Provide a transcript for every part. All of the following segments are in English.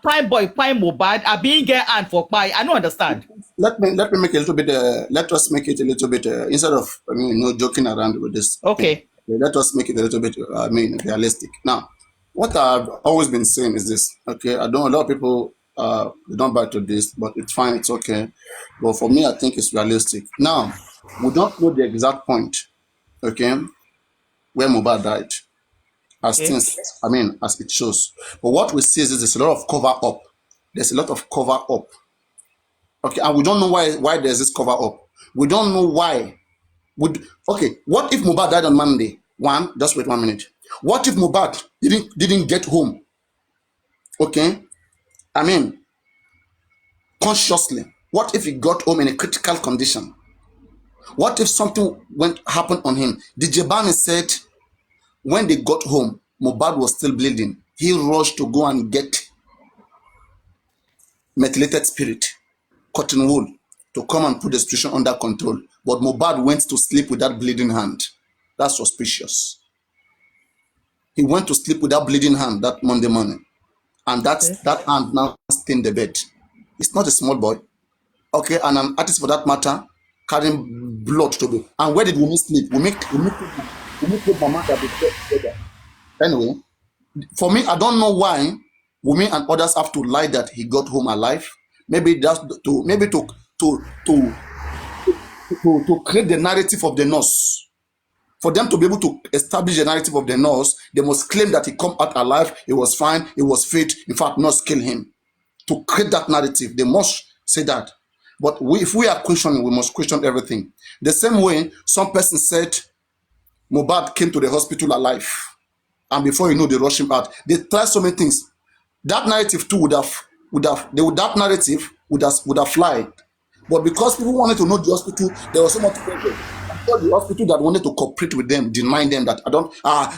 Prime boy, prime Mohbad, are being get hand for pie. I don't understand. Let me make a little bit. Let us make it a little bit instead of joking around with this thing. Okay. Let us make it a little bit. Realistic. Now, what I've always been saying is this. Okay, I don't. A lot of people they don't buy to this, but it's fine. It's okay. But for me, I think it's realistic. Now, we don't know the exact point. Okay, where Mohbad died, as Okay. things. As it shows. But what we see is there's a lot of cover up. There's a lot of cover up. Okay, and we don't know why there's this cover up. We don't know why. What if Mohbad died on Monday? Just wait 1 minute. What if Mohbad didn't get home? Okay, consciously. What if he got home in a critical condition? What if something happened on him? DJ Bami said when they got home, Mohbad was still bleeding. He rushed to go and get methylated spirit, cotton wool, to come and put the situation under control. But Mohbad went to sleep with that bleeding hand. That's suspicious. He went to sleep with that bleeding hand that Monday morning. And that hand now stained the bed. It's not a small boy. Okay, and an artist for that matter, carrying blood to be. And where did Wunmi sleep? Wunmi put Mama together. Anyway, for me, I don't know why Wunmi and others have to lie that he got home alive. Maybe just to create the narrative of the nurse. For them to be able to establish the narrative of the nurse, they must claim that he come out alive, he was fine, he was fit. In fact, nurse killed him. To create that narrative, they must say that. But if we are questioning, we must question everything. The same way some person said Mohbad came to the hospital alive, and before you know, they rush him out. They try so many things. That narrative too would have fly. But because people wanted to know the hospital, there was so much pressure. The hospital that wanted to cooperate with them, denying them that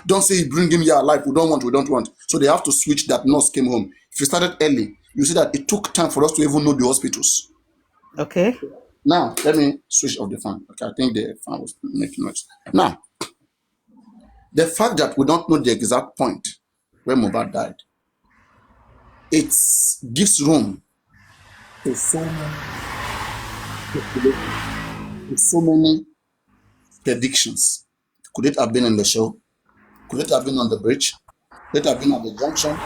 don't say bring him here alive. We don't want. So they have to switch that nurse came home. If you started early, you see that it took time for us to even know the hospitals. Okay. Now let me switch off the fan. Okay, I think the fan was making noise. Now, the fact that we don't know the exact point where Mohbad died, it gives room to so many predictions. Could it have been in the show? Could it have been on the bridge? Could it have been at the junction?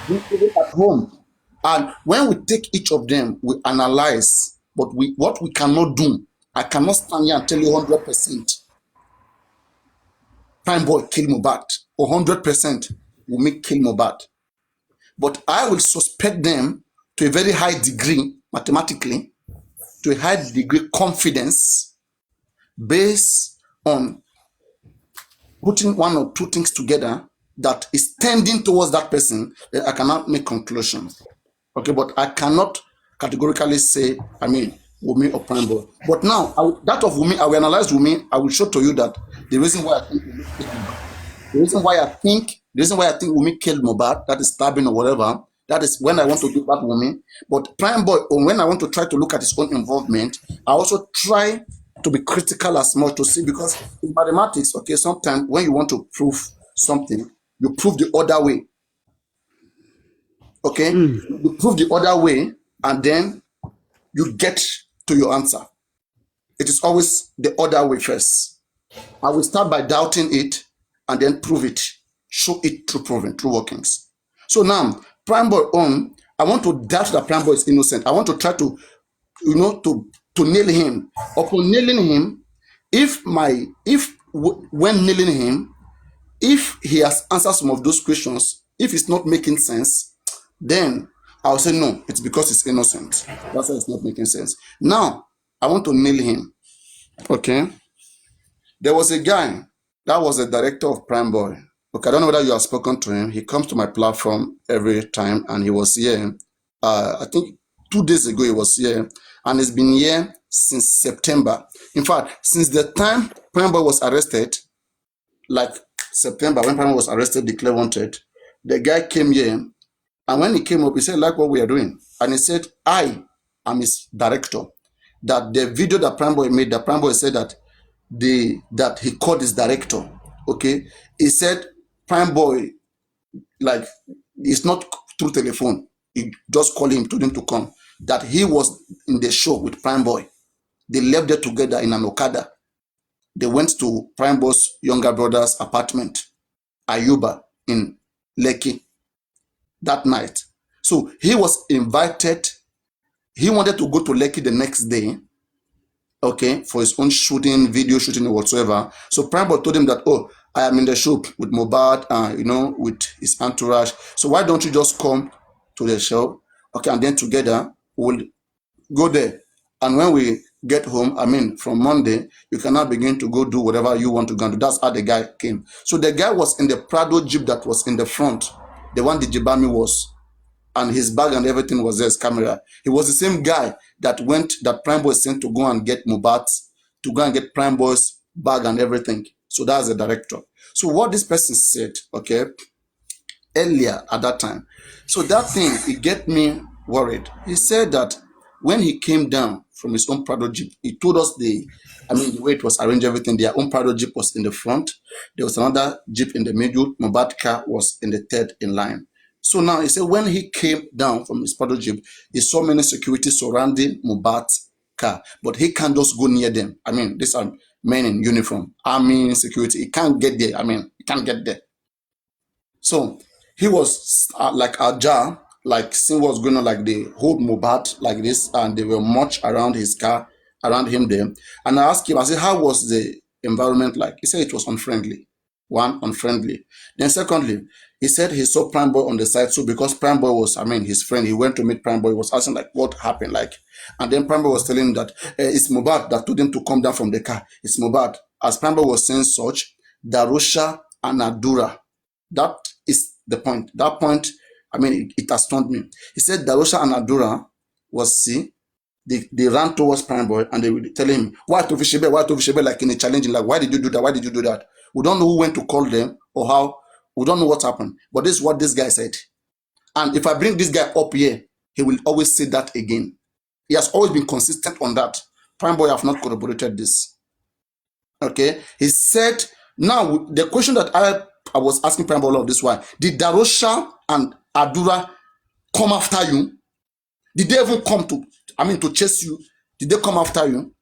Could it have been at home? And when we take each of them, we analyze. But what we cannot do, I cannot stand here and tell you 100%. Prime boy kill Mohbad, or 100% will make kill Mohbad. But I will suspect them to a very high degree, mathematically, to a high degree confidence, based on putting one or two things together that is tending towards that person. I cannot make conclusions. Okay, but I cannot categorically say, Wunmi or Prime Boy. But now, that of Wunmi, I will analyze Wunmi. I will show to you that the reason why I think Wunmi killed Mohbad, that is stabbing or whatever, that is when I want to do that Wunmi. But Prime Boy, when I want to try to look at his own involvement, I also try to be critical as much to see, because in mathematics, okay, sometimes when you want to prove something, you prove the other way. Okay, you prove the other way, and then you get to your answer. It is always the other way first. I will start by doubting it and then prove it, show it through workings. So now, Prime Boy I want to doubt that Prime Boy is innocent. I want to try to, to nail him. Upon nailing him, when nailing him, if he has answered some of those questions, if it's not making sense, then I'll say no, it's because he's innocent. That's why it's not making sense. Now, I want to nail him. Okay. There was a guy that was the director of Prime Boy. Okay, I don't know whether you have spoken to him. He comes to my platform every time, and he was here. I think 2 days ago he was here, and he's been here since September. In fact, since the time Prime Boy was arrested, like September, when Prime Boy was arrested, declared wanted, the guy came here. And when he came up, he said, like what we are doing. And he said, I am his director. That the video that Prime Boy made, that Prime Boy said that he called his director. Okay. He said, Prime Boy, like, it's not through telephone. he just called him, told him to come, that he was in the show with Prime Boy. They left there together in an Okada. They went to Prime Boy's younger brother's apartment, Ayuba, in Lekki that night. So he was invited. He wanted to go to Lekki the next day, okay, for his own shooting, video shooting or whatsoever. So Prime Boy told him that, oh, I am in the show with Mohbad, with his entourage. So why don't you just come to the show? Okay, and then together we'll go there. And when we get home, from Monday, you can now begin to go do whatever you want to go and do. That's how the guy came. So the guy was in the Prado Jeep that was in the front, the one the Jibami was, and his bag and everything was there, his camera. He was the same guy that Prime Boy sent to go and get Mohbad, to go and get Prime Boy's bag and everything. So that's the director. So what this person said, okay, earlier at that time, so that thing, it get me worried. He said that when he came down from his own Prado Jeep, he told us the way it was arranged, everything. Their own Prado Jeep was in the front. There was another Jeep in the middle. Mohbad car was in the third in line. So now he said when he came down from his Prado Jeep, he saw many security surrounding Mohbad's car, but he can't just go near them. These are men in uniform, army, security. He can't get there. He can't get there. So he was like ajar, like seeing what's going on, like they hold Mohbad like this, and they were much around his car, around him there. And I asked him, I said, how was the environment like? He said it was unfriendly. One, unfriendly. Then secondly, he said he saw Prime Boy on the side. So because Prime Boy was, his friend, he went to meet Prime Boy. He was asking like, what happened? Like, and then Prime Boy was telling him that it's Mohbad that told him to come down from the car. It's Mohbad. As Prime Boy was saying such, Darosha and Adura. That is the point. That point, it astounded me. He said Darosha and Adura they ran towards Prime Boy and they were telling him, why to Fishebe, like in a challenging, like, why did you do that? Why did you do that? We don't know who went to call them or how. We don't know what happened. But this is what this guy said. And if I bring this guy up here, he will always say that again. He has always been consistent on that. Prime Boy have not corroborated this. Okay? He said, now the question that I was asking Prime Boy all of this, why? Did Darosha and Adura come after you? Did they even come to chase you? Did they come after you?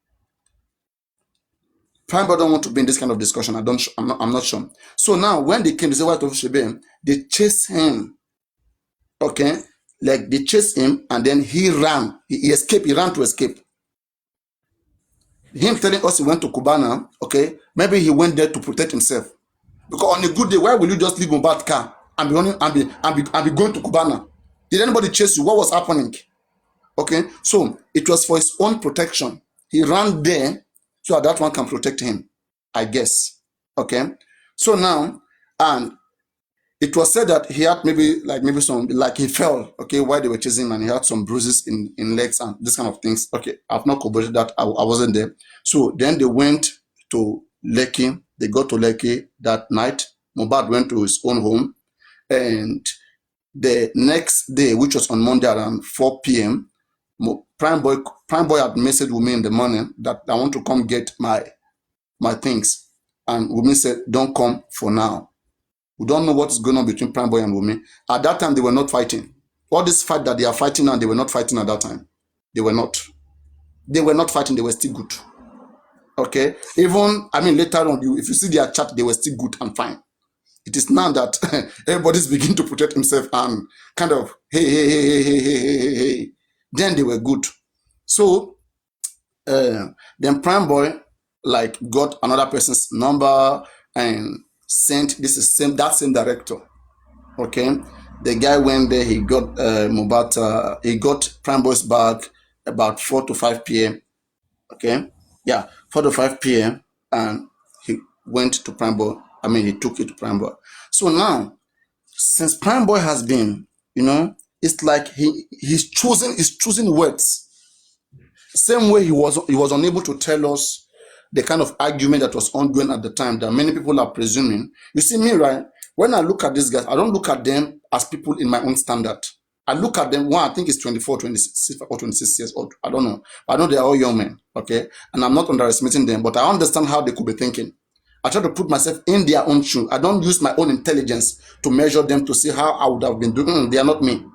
Prime Boy don't want to be in this kind of discussion. I'm not sure. So now when they came, they said, why to Shebe? They chased him. Okay? Like they chased him and then he ran. He escaped. He ran to escape. Him telling us he went to Cubana, okay? Maybe he went there to protect himself. Because on a good day, why will you just leave Mohbad car and be running and be going to Cubana? Did anybody chase you? What was happening? Okay, so it was for his own protection. He ran there so that one can protect him, I guess. Okay, so now, and it was said that he had maybe some, like he fell, okay, while they were chasing him, and he had some bruises in legs and this kind of things. Okay, I've not corroborated that. I wasn't there. So then they went to Lekki. They got to Lekki that night. Mohbad went to his own home, and the next day, which was on Monday around 4 p.m., Prime Boy had messaged Wunmi in the morning that I want to come get my things. And Wunmi said, don't come for now. We don't know what is going on between Prime Boy and Wunmi. At that time, they were not fighting. All this fight that they are fighting now, they were not fighting at that time. They were not. They were not fighting. They were still good. Okay? Even, later on, if you see their chat, they were still good and fine. It is now that everybody's beginning to protect himself and kind of, hey. Then they were good. So then Prime Boy got another person's number and sent that same director. Okay, the guy went there. He got Mohbad. He got Prime Boy's bag about 4 to 5 p.m. Okay, 4 to 5 p.m. and he went to Prime Boy. He took it to Prime Boy. So now, since Prime Boy has been, it's like he's choosing words. Same way he was unable to tell us the kind of argument that was ongoing at the time that many people are presuming. You see me, right? When I look at these guys, I don't look at them as people in my own standard. I look at them, one, I think it's 24, 26 or 26 years old. I don't know. I know they're all young men, okay? And I'm not underestimating them, but I understand how they could be thinking. I try to put myself in their own shoe. I don't use my own intelligence to measure them to see how I would have been doing. They are not me.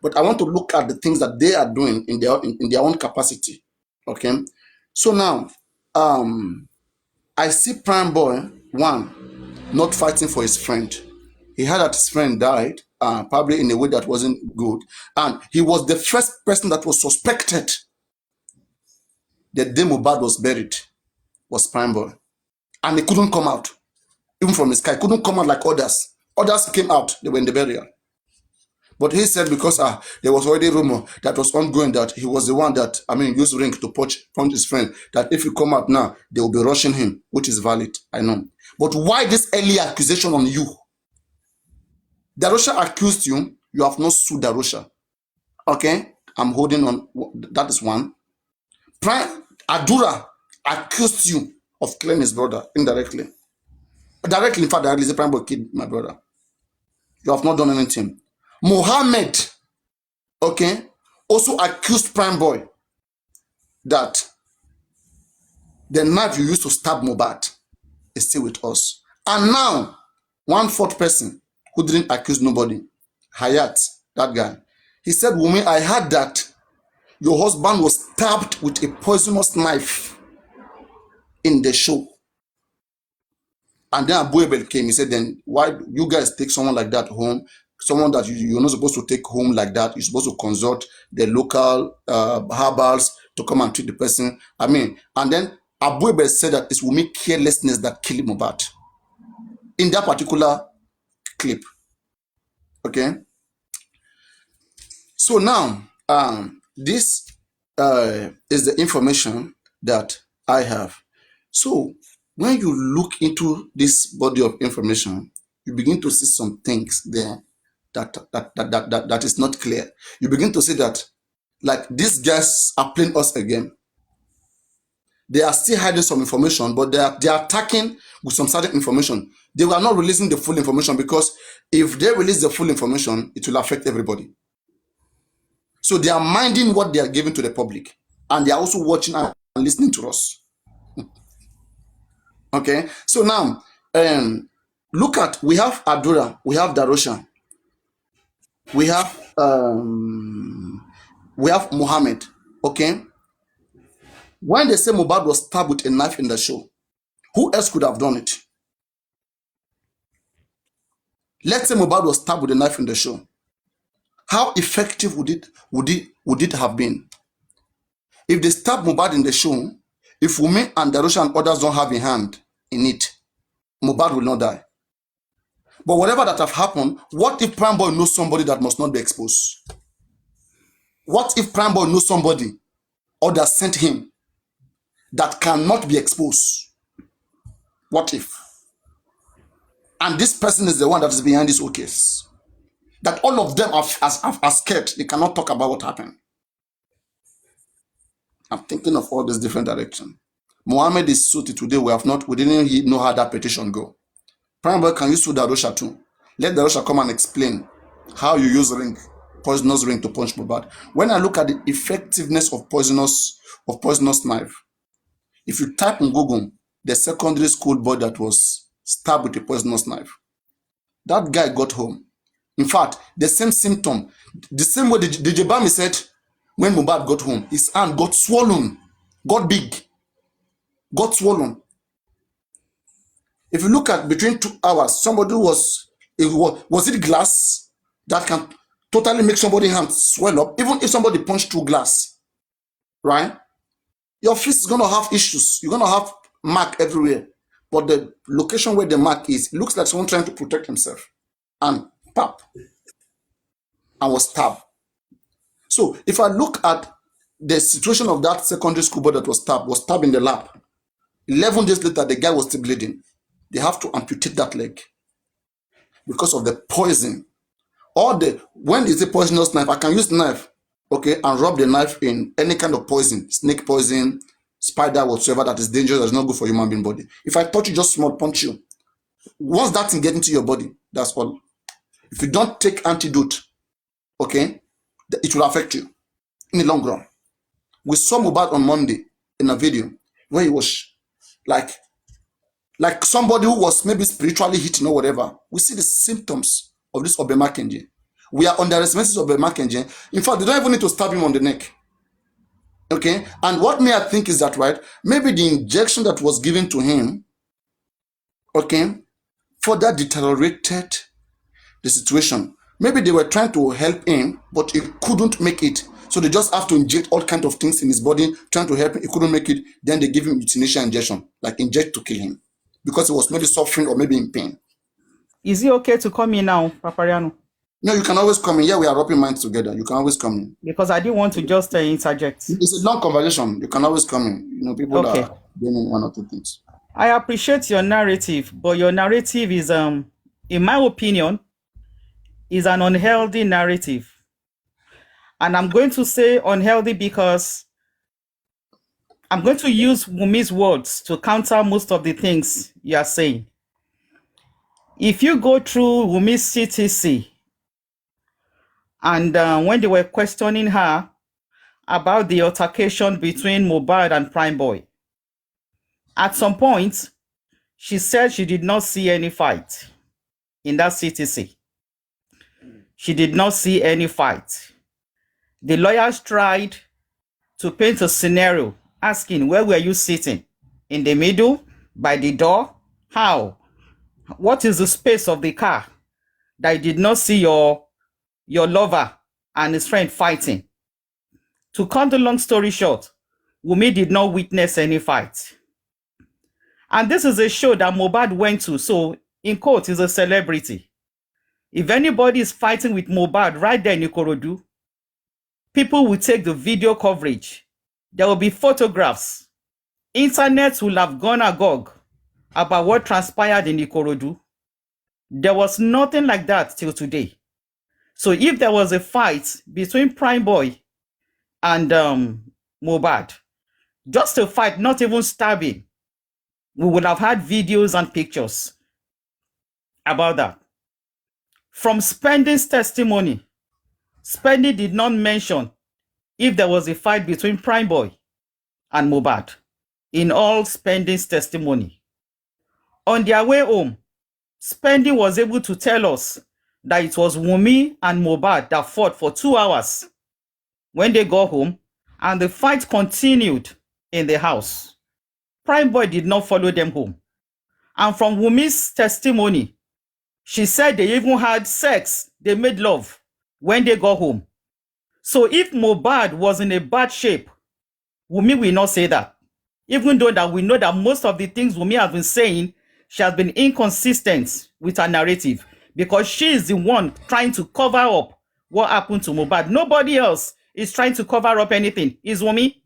But I want to look at the things that they are doing in their own capacity. Okay. So now, I see Prime Boy, one, not fighting for his friend. He heard that his friend died, probably in a way that wasn't good. And he was the first person that was suspected the day Mohbad was buried, was Prime Boy. And he couldn't come out, even from his car. He couldn't come out like others. Others came out, they were in the burial. But he said because there was already rumor that was ongoing that he was the one that, used ring to punch his friend, that if he come out now, they will be rushing him, which is valid, I know. But why this early accusation on you? Darosha accused you, you have not sued Darosha. Okay, I'm holding on, that is one. Prime Adura accused you of killing his brother indirectly. Directly, in fact, directly, the Prime Boy killed my brother. You have not done anything. Mohammed, okay, also accused Prime Boy that the knife you used to stab Mohbad is still with us. And now, one fourth person who didn't accuse nobody, Hayat, that guy, he said, Wumi, I heard that your husband was stabbed with a poisonous knife in the show. And then Abu Ebel came. He said, then why you guys take someone like that home? Someone that you're not supposed to take home like that. You're supposed to consult the local herbals to come and treat the person. And then Abu Ebel said that it will make carelessness that killed Mohbad. In that particular clip. Okay? So now, this is the information that I have. So when you look into this body of information, you begin to see some things there that is not clear. You begin to see that, like, these guys are playing us again. They are still hiding some information, but they are attacking with some certain information. They were not releasing the full information, because if they release the full information, it will affect everybody. So they are minding what they are giving to the public, and they are also watching and listening to us. Okay, so now look at, we have Adura, we have Darosha, we have Muhammad. Okay, when they say Mohbad was stabbed with a knife in the show, who else could have done it? Let's say Mohbad was stabbed with a knife in the show. How effective would it have been? If they stab Mohbad in the show, if Wumi and Darosha and others don't have a hand in it, Mohbad will not die. But whatever that have happened, what if Prime Boy knows somebody that must not be exposed? What if Prime Boy knows somebody or that sent him that cannot be exposed? What if? And this person is the one that is behind this whole case. That all of them are scared. They cannot talk about what happened. I'm thinking of all these different directions. Mohammed is sued today. We didn't know how that petition go. Prime Boy, can you sue Darosha too? Let Darosha come and explain how you use poisonous ring to punch Mohbad. When I look at the effectiveness of poisonous knife, if you type in Google the secondary school boy that was stabbed with a poisonous knife, that guy got home. In fact, the same symptom, the same way DJ Bami said, when Mohbad got home, his hand got swollen, got big, got swollen. If you look at between 2 hours, somebody was it glass that can totally make somebody's hand swell up? Even if somebody punched through glass, right? Your fist is going to have issues. You're going to have mark everywhere. But the location where the mark is, it looks like someone trying to protect himself. And pop, and was stabbed. So if I look at the situation of that secondary school boy that was stabbed in the lap, 11 days later, the guy was still bleeding. They have to amputate that leg because of the poison. When is the poisonous knife? I can use knife, okay, and rub the knife in any kind of poison, snake poison, spider, whatsoever that is dangerous, that's not good for human being body. If I touch you, just small, punch you. Once that thing gets into your body, that's all. If you don't take antidote, okay, it will affect you in the long run. We saw Mohbad on Monday in a video where he was like somebody who was maybe spiritually hit or whatever. We see the symptoms of this Obemakenji. We are on the responsibility of the Makenje. In fact, they don't even need to stab him on the neck. Okay, and what may I think is that, right? Maybe the injection that was given to him, okay, further deteriorated the situation. Maybe they were trying to help him, but he couldn't make it. So they just have to inject all kinds of things in his body, trying to help him. He couldn't make it. Then they give him euthanasia injection, like inject to kill him, because he was maybe suffering or maybe in pain. Is it okay to come in now, Papariano? No, you can always come in. Yeah, we are rubbing minds together. You can always come in. Because I didn't want to just interject. It's a long conversation. You can always come in. You know, people Okay. are doing one or two things. I appreciate your narrative, but your narrative is, in my opinion, is an unhealthy narrative. And I'm going to say unhealthy because I'm going to use Wumi's words to counter most of the things you are saying. If you go through Wumi's CTC, and when they were questioning her about the altercation between Mohbad and Prime Boy, at some point, she said she did not see any fight in that CTC. She did not see any fight. The lawyers tried to paint a scenario, asking, where were you sitting? In the middle? By the door? How? What is the space of the car that you did not see your lover and his friend fighting? To cut the long story short, Wunmi did not witness any fight. And this is a show that Mohbad went to, so in quote, he's a celebrity. If anybody is fighting with Mohbad right there in Ikorodu, people will take the video coverage. There will be photographs. Internet will have gone agog about what transpired in Ikorodu. There was nothing like that till today. So if there was a fight between Prime Boy and Mohbad, just a fight, not even stabbing, we would have had videos and pictures about that. From Spending's testimony, Spending did not mention if there was a fight between Prime Boy and Mohbad in all Spending's testimony. On their way home, Spending was able to tell us that it was Wunmi and Mohbad that fought for 2 hours when they got home, and the fight continued in the house. Prime Boy did not follow them home. And from Wunmi's testimony, she said they even had sex, they made love when they got home. So if Mohbad was in a bad shape, Wunmi will not say that. Even though that we know that most of the things Wunmi has been saying, she has been inconsistent with her narrative, because she is the one trying to cover up what happened to Mohbad. Nobody else is trying to cover up anything. Is Wunmi.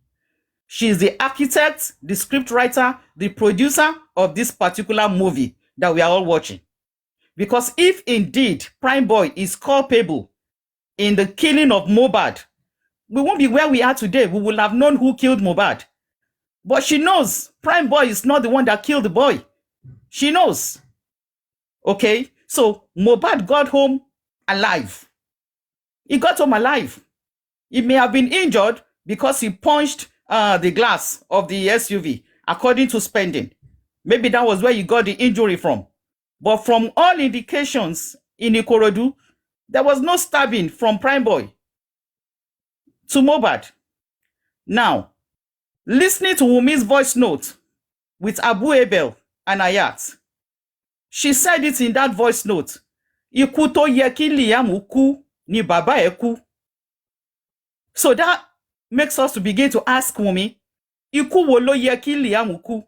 She is the architect, the script writer, the producer of this particular movie that we are all watching. Because if indeed Prime Boy is culpable in the killing of Mohbad, we won't be where we are today. We will have known who killed Mohbad. But she knows Prime Boy is not the one that killed the boy. She knows. Okay? So Mohbad got home alive. He got home alive. He may have been injured because he punched the glass of the SUV, according to Spending. Maybe that was where he got the injury from. But from all indications in Ikorodu, there was no stabbing from Prime Boy to Mohbad. Now, listening to Wunmi's voice note with Abu Abel and Ayat, she said it in that voice note. Ikú tó yẹ kí Liam kú ni bàbá ẹ̀ kú. So that makes us to begin to ask Wunmi, ikú wo ló yẹ kí Liam kú?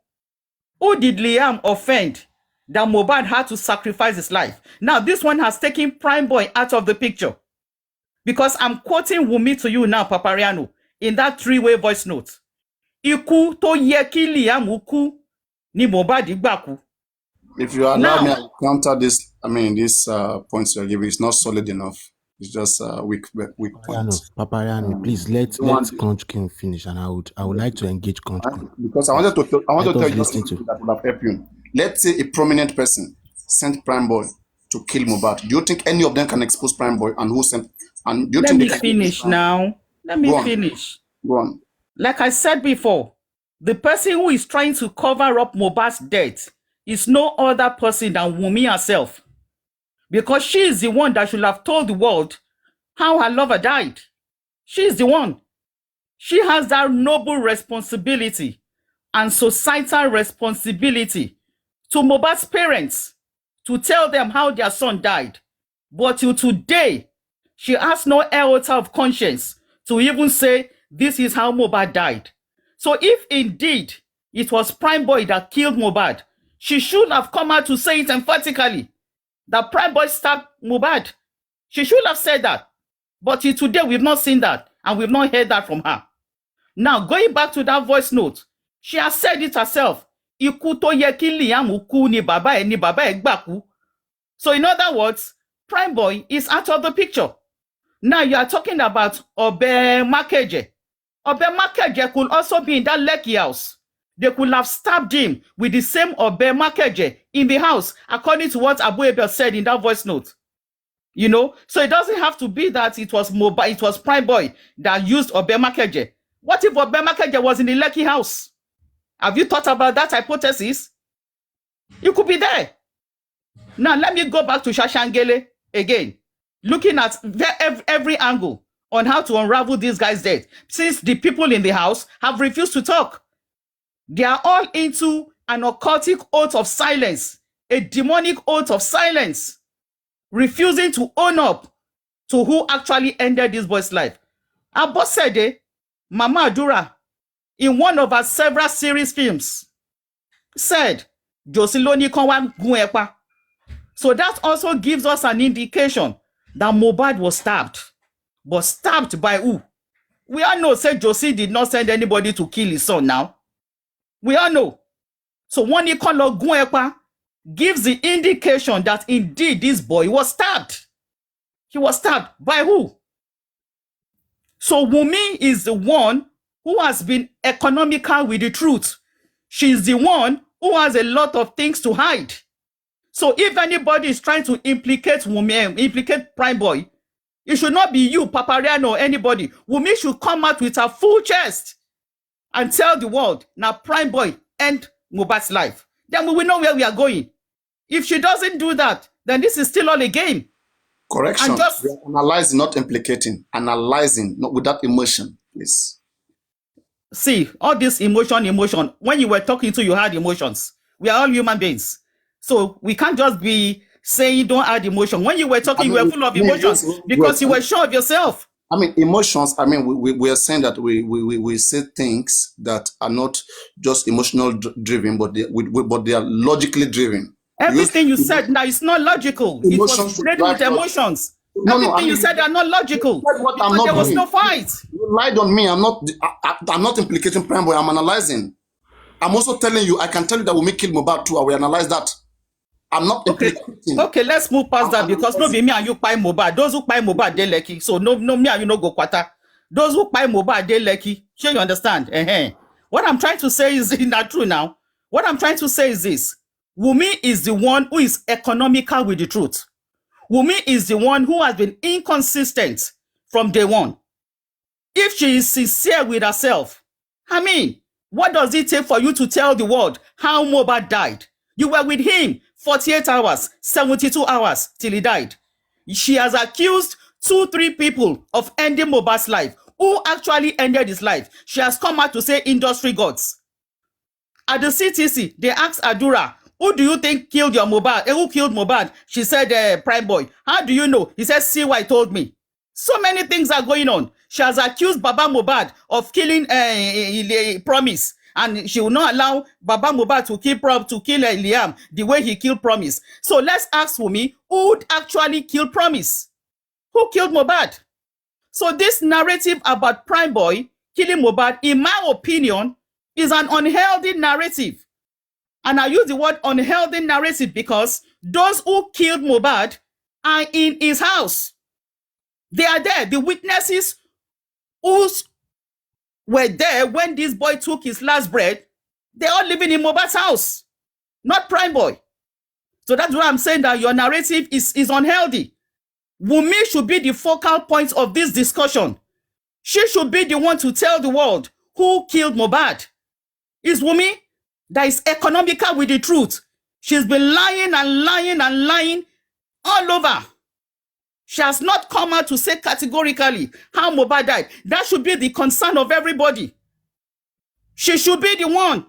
Who did Liam offend that Mohbad had to sacrifice his life? Now, this one has taken Prime Boy out of the picture. Because I'm quoting Wunmi to you now, Papariano, in that 3-way voice note. Ikú tó yẹ kí Liam kú ni Mohbad gbà kú. If you allow me, I counter this. I mean, these points you're giving is not solid enough. It's just weak points. Papariano, please let Conch King finish, and I would like to engage Conch King. Because I wanted to tell you something that would have helped you. Let's say a prominent person sent Prime Boy to kill Mohbad. Do you think any of them can expose Prime Boy, and who sent? And do you Let me finish now. Let me finish. Go on. Like I said before, the person who is trying to cover up Mohbad's death is no other person than Wunmi herself. Because she is the one that should have told the world how her lover died. She's the one. She has that noble responsibility and societal responsibility to Mohbad's parents to tell them how their son died. But till today, she has no iota of conscience to even say this is how Mohbad died. So if indeed it was Prime Boy that killed Mohbad, she should have come out to say it emphatically that Prime Boy stabbed Mohbad. She should have said that. But till today, we've not seen that and we've not heard that from her. Now, going back to that voice note, she has said it herself. Ikú tó yẹ kí Liam kú ni bàbá ẹ̀ gbà kú. So in other words, Prime Boy is out of the picture. Now you are talking about Obe Makeje. Obe Makeje could also be in that Lekki house. They could have stabbed him with the same Obe Makeje in the house, according to what Abu Ebel said in that voice note. You know, so it doesn't have to be that it was Prime Boy that used Obe Makeje. What if Obe Makeje was in the Lekki house? Have you thought about that hypothesis? You could be there. Now, let me go back to Shashangele again, looking at every angle on how to unravel this guy's death, since the people in the house have refused to talk. They are all into an occultic oath of silence, a demonic oath of silence, refusing to own up to who actually ended this boy's life. Abosede, Mama Adura, in one of her several series films, said, Josiloni Konwa gun epa. So that also gives us an indication that Mohbad was stabbed. But stabbed by who? We all know, say Josie did not send anybody to kill his son now. We all know. So when he called gun epa, gives the indication that indeed this boy was stabbed. He was stabbed by who? So Wunmi is the one who has been economical with the truth. She's the one who has a lot of things to hide. So if anybody is trying to implicate Wunmi, implicate Prime Boy, it should not be you, Papariano, or anybody. Wunmi should come out with her full chest and tell the world, now Prime Boy end Mohbad's life. Then we will know where we are going. If she doesn't do that, then this is still all a game. Correction. And just we are analyzing, not implicating. Analyzing, not without emotion, please. See, all this emotion. When you were talking to, you had emotions. We are all human beings. So we can't just be saying don't add emotion. When you were talking, you were full of emotions because you were sure of yourself. I mean, emotions, I mean, we are saying that we say things that are not just emotional driven, but they are logically driven. Everything you said now is not logical. It was laden with emotions. Everything you said are not logical. Because there was no fight. You lied on me. I'm not implicating Prime Boy. I'm analyzing. I'm also telling you, I can tell you that Wunmi killed Mohbad too. I will analyze that. I'm not implicating. Okay, let's move past that because no be me and you buy Mohbad. Those who buy Mohbad, they lucky. So no me and you no go quarter. Those who buy Mohbad, they lucky. Sure you understand? What I'm trying to say is not true now. What I'm trying to say is this. Wunmi is the one who is economical with the truth. Wunmi is the one who has been inconsistent from day one. If she is sincere with herself, I mean, what does it take for you to tell the world how Mohbad died? You were with him 48 hours, 72 hours till he died. She has accused 2-3 people of ending Mohbad's life. Who actually ended his life? She has come out to say industry gods. At the CTC, they asked Adura, who do you think killed your Mohbad? Who killed Mohbad? She said, Prime Boy. How do you know? He said, CY told me. So many things are going on. She has accused Baba Mohbad of killing Promise. And she will not allow Baba Mohbad to kill Liam the way he killed Promise. So let's ask Wunmi, who would actually kill Promise? Who killed Mohbad? So this narrative about Prime Boy killing Mohbad, in my opinion, is an unhealthy narrative. And I use the word unhealthy narrative because those who killed Mohbad are in his house. They are there. The witnesses who were there when this boy took his last breath, they're all living in Mohbad's house, not Prime Boy. So that's why I'm saying that your narrative is unhealthy. Wunmi should be the focal point of this discussion. She should be the one to tell the world who killed Mohbad. Is Wunmi that is economical with the truth. She's been lying and lying and lying all over. She has not come out to say categorically how Mohbad died. That should be the concern of everybody. She should be the one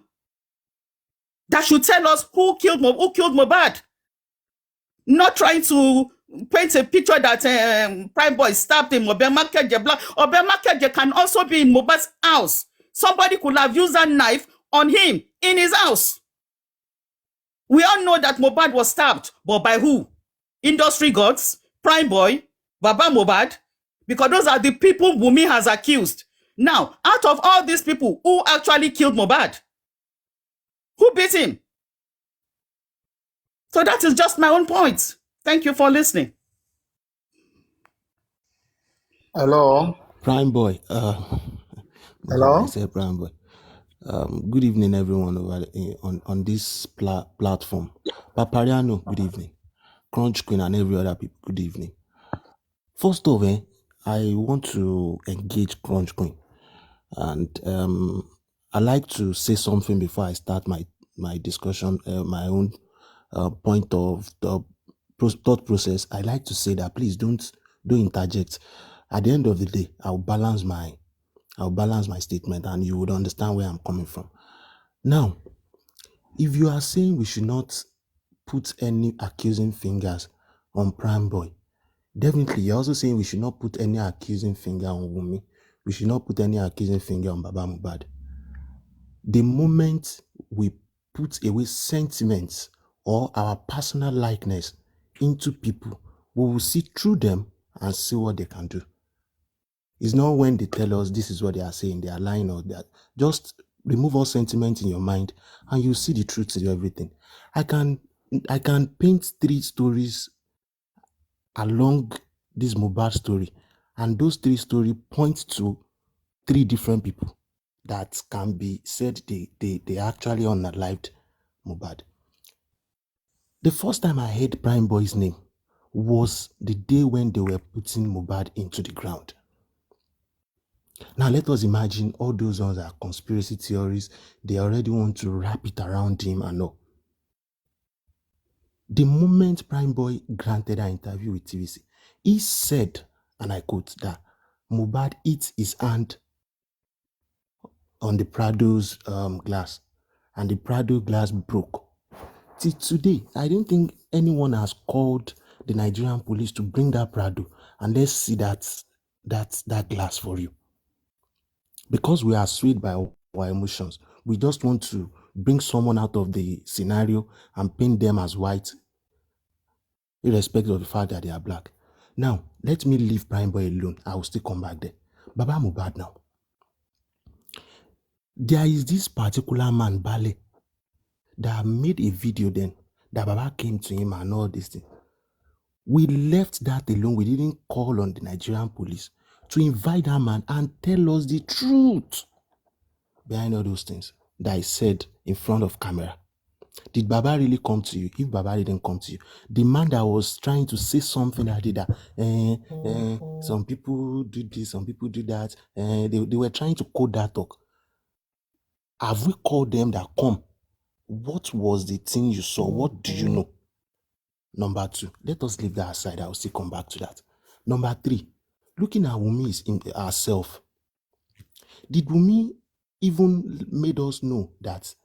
that should tell us who killed Mohbad. Not trying to paint a picture that Prime Boy stabbed him. Obemakege can also be in Mohbad's house. Somebody could have used that knife on him in his house. We all know that Mohbad was stabbed, but by who? Industry gods, Prime Boy, Baba Mohbad, because those are the people Wunmi has accused. Now, out of all these people, who actually killed Mohbad? Who beat him? So that is just my own point. Thank you for listening. Hello. Prime Boy. Hello. I said Prime Boy. Good evening, everyone on this platform. Papariano, good evening. Crunch Queen and every other people, good evening. First of all, I want to engage Crunch Queen, and I like to say something before I start my discussion, my own point of the thought process. I like to say that please don't interject. At the end of the day, I'll balance my statement, and you would understand where I'm coming from. Now, if you are saying we should not put any accusing fingers on Prime Boy, definitely you're also saying we should not put any accusing finger on Wunmi. We should not put any accusing finger on Baba Mohbad. The moment we put away sentiments or our personal likeness into people, we will see through them and see what they can do. It's not when they tell us this is what they are saying, they are lying or that. Just remove all sentiment in your mind and you see the truth to everything. I can paint 3 stories along this Mohbad story, and those 3 stories point to 3 different people that can be said they actually unalived Mohbad. The first time I heard Prime Boy's name was the day when they were putting Mohbad into the ground. Now let us imagine all those ones are conspiracy theories. They already want to wrap it around him and all. The moment Prime Boy granted an interview with TVC, he said, and I quote, that Mohbad hit his hand on the Prado's glass, and the Prado glass broke. Till today, I don't think anyone has called the Nigerian police to bring that Prado and let's see that glass for you. Because we are swayed by our emotions, we just want to bring someone out of the scenario and paint them as white, irrespective of the fact that they are black. Now, let me leave Prime Boy alone. I will still come back there. Baba Mohbad now. There is this particular man, Bale, that made a video then that Baba came to him and all this thing. We left that alone. We didn't call on the Nigerian police to invite that man and tell us the truth behind all those things that I said in front of camera. Did Baba really come to you? If Baba didn't come to you, the man that was trying to say something that did that, some people do this, some people do that, they were trying to code that talk. Have we called them that come? What was the thing you saw? What do you know? Number 2, let us leave that aside. I will still come back to that. Number 3, looking at Wunmi herself. Did Wunmi even made us know that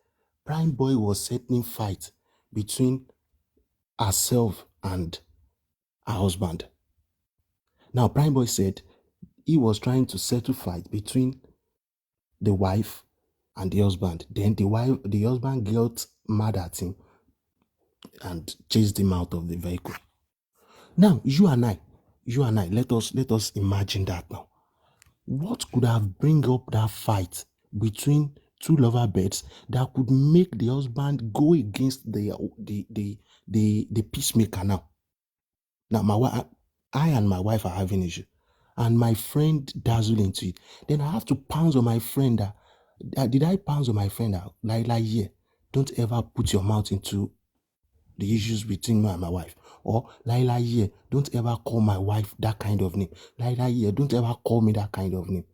Prime Boy was settling fight between herself and her husband? Now, Prime Boy said he was trying to settle fight between the wife and the husband. Then the husband got mad at him and chased him out of the vehicle. Now, you and I, let us imagine that now. What could have bring up that fight between 2 lover birds that could make the husband go against the peacemaker now? Now, I and my wife are having issue, and my friend dazzled into it. Then I have to pounce on my friend that did I pounce on my friend that like yeah, don't ever put your mouth into the issues between me and my wife. Or Laila here, don't ever call my wife that kind of name. Laila here, don't ever call me that kind of name.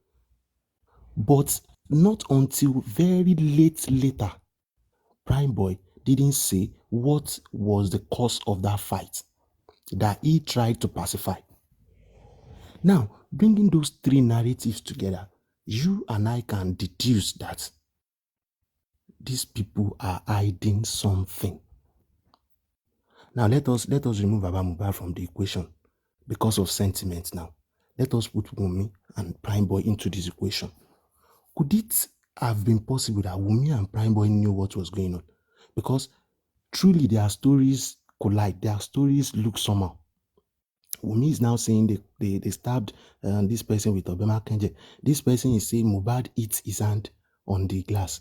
But not until very later, Prime Boy didn't say what was the cause of that fight that he tried to pacify. Now, bringing those three narratives together, you and I can deduce that these people are hiding something. Now, let us remove Baba Mohbad from the equation because of sentiment now. Let us put Wunmi and Prime Boy into this equation. Could it have been possible that Wunmi and Prime Boy knew what was going on? Because truly their stories collide, their stories look somehow. Wunmi is now saying they stabbed this person with Obema Kenje. This person is saying Mohbad hit his hand on the glass.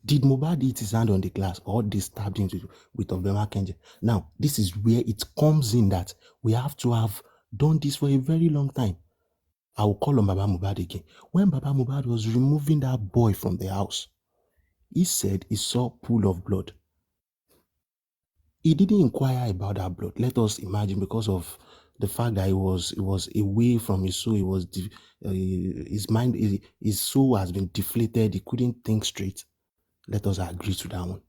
Did Mohbad hit his hand on the glass or they stabbed him with Obema Kenje? Now, this is where it comes in that we have to have done this for a very long time. I will call on Baba Mohbad again. When Baba Mohbad was removing that boy from the house, he said he saw a pool of blood. He didn't inquire about that blood. Let us imagine, because of the fact that it was away from his soul. It was his mind, his soul has been deflated. He couldn't think straight. Let us agree to that one.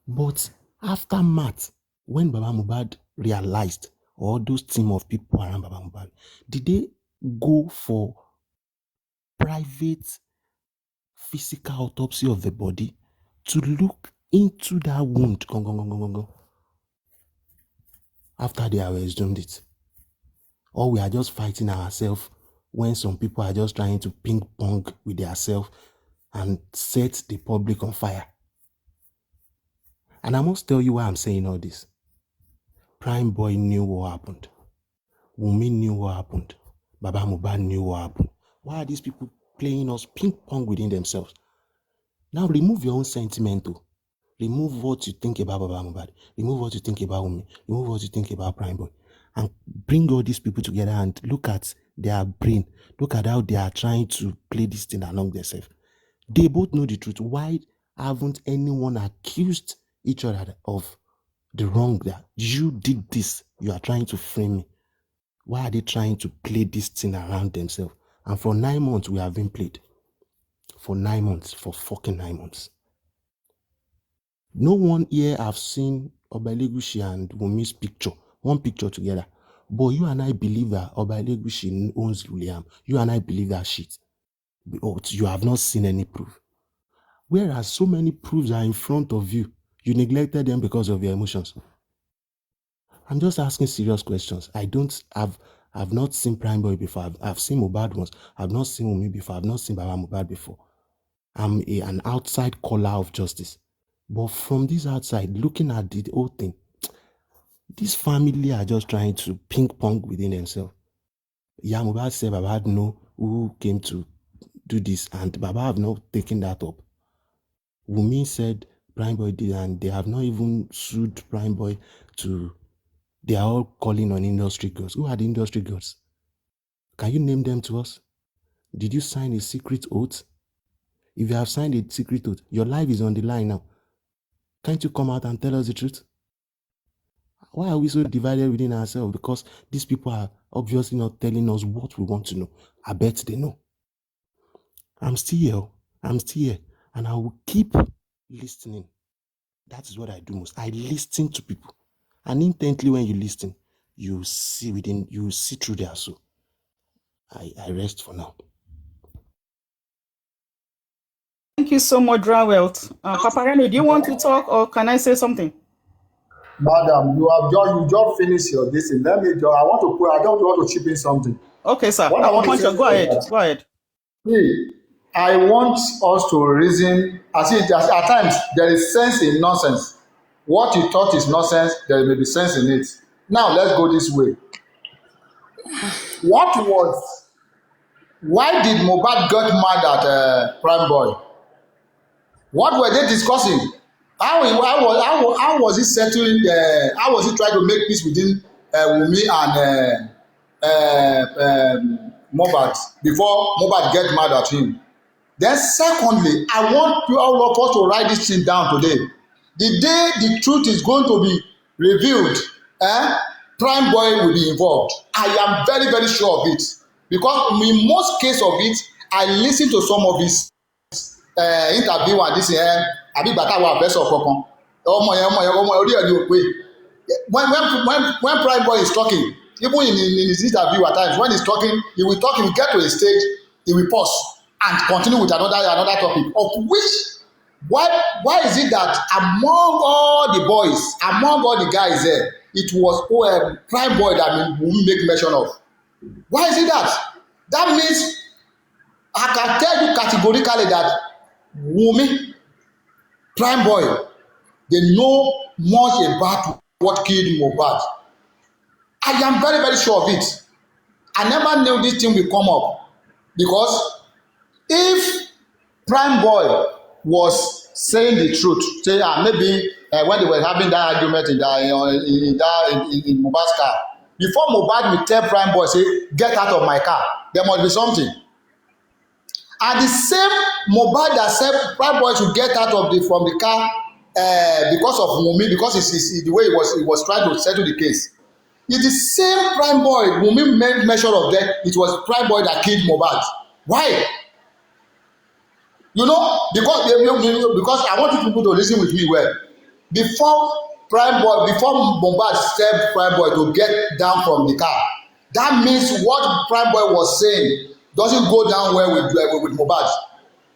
But after math, when Baba Mohbad realized, or those team of people around Baba Mohbad, did they go for private physical autopsy of the body to look into that wound after they have assumed it? Or we are just fighting ourselves when some people are just trying to ping pong with themselves and set the public on fire? And I must tell you why I'm saying all this. Prime Boy knew what happened. Wunmi knew what happened. Baba Mohbad knew what happened. Why are these people playing us ping pong within themselves? Now remove your own sentiment. Remove what you think about Baba Mohbad. Remove what you think about Wunmi. Remove what you think about Prime Boy. And bring all these people together and look at their brain. Look at how they are trying to play this thing along themselves. They both know the truth. Why haven't anyone accused each other of the wrong that you did this? You are trying to frame me. Why are they trying to play this thing around themselves? And for 9 months, we have been played. For 9 months. For fucking 9 months. No one here have seen Oba Elegushi and Wunmi's picture. One picture together. But you and I believe that Oba Elegushi owns Liam. You and I believe that shit. But you have not seen any proof. Whereas so many proofs are in front of you. You neglected them because of your emotions. I'm just asking serious questions. I've not seen Prime Boy before. I've seen Mohbad once. I've not seen Wunmi before. I've not seen Baba Mohbad before. I'm an outside caller of justice. But from this outside, looking at the whole thing, this family are just trying to ping pong within themselves. Yeah, Mohbad said Baba had know who came to do this, and Baba have not taken that up. Wunmi said Prime Boy did, and they have not even sued Prime Boy to. They are all calling on industry girls. Who are the industry girls? Can you name them to us? Did you sign a secret oath? If you have signed a secret oath, your life is on the line now. Can't you come out and tell us the truth? Why are we so divided within ourselves? Because these people are obviously not telling us what we want to know. I bet they know. I'm still here. And I will keep listening. That is what I do most. I listen to people. And intently when you listen, you see through their soul. I rest for now. Thank you so much, Drawelt. Papa Reno, do you want to talk or can I say something? Madam, you just finished your this thing. I don't want to chip in something. Okay, sir. Go ahead. See, I want us to reason. At times there is sense in nonsense. What you thought is nonsense, there may be sense in it. Now let's go this way. Why did Mohbad get mad at Prime Boy? What were they discussing? How was he settling? How was he trying to make peace within Wunmi and Mohbad before Mohbad get mad at him? Then secondly, I want all of us to write this thing down today. The day the truth is going to be revealed, Prime Boy will be involved. I am very, very sure of it. Because in most cases of it, I listen to some of his interview and this àbí bàtà wà fẹ́ sọ kankan ọmọ yẹn orí ẹ̀ ni ò pé when Prime Boy is talking even in his interview at times when he's talking, he will get to a stage, he will pause and continue with another topic, of which why is it that among all the boys, among all the guys there, it was Prime Boy that we make mention of? Why is it that? That means I can tell you categorically that Wunmi, Prime Boy, they know much about what killed Mohbad. I am very, very sure of it. I never knew this thing will come up, because if Prime Boy was saying the truth, say maybe when they were having that argument in Mohbad's car, before Mohbad will tell Prime Boy, say, get out of my car, there must be something. And the same Mohbad that said Prime Boy should get out of from the car because of Wunmi, because it's the way he was trying to settle the case. It's the same Prime Boy Wunmi made measure of death. It was Prime Boy that killed Mohbad. Why? You know, because I want you people to listen with me well. Before Mohbad said Prime Boy to get down from the car, that means what Prime Boy was saying doesn't go down well with Mohbad.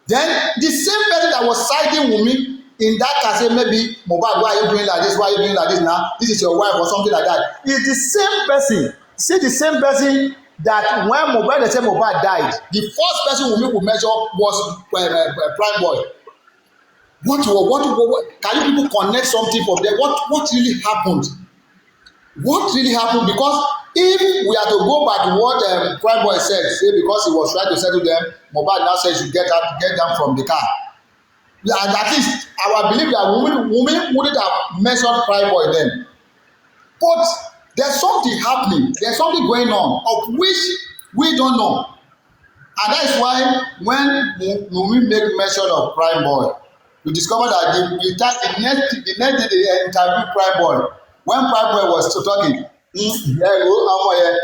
Then the same person that was siding Wunmi in that car say, maybe Mohbad, why are you doing like this? Why are you doing like this now? This is your wife or something like that. It's the same person. See, the same person that when Mohbad, they say Mohbad died, the first person Wunmi would measure was Prime Boy. What can you people connect something from there? What really happened? What really happened? Because if we are to go back to what Prime Boy said, say because he was trying to settle them, Mohbad now says you get down from the car. And at least I believe that Wunmi wouldn't have mentioned Prime Boy then. But there's something happening. There's something going on of which we don't know. And that is why when Wunmi make mention of Prime Boy, we discover that the next day they interview Prime Boy. When Prime Boy was talking, ọmọ yẹn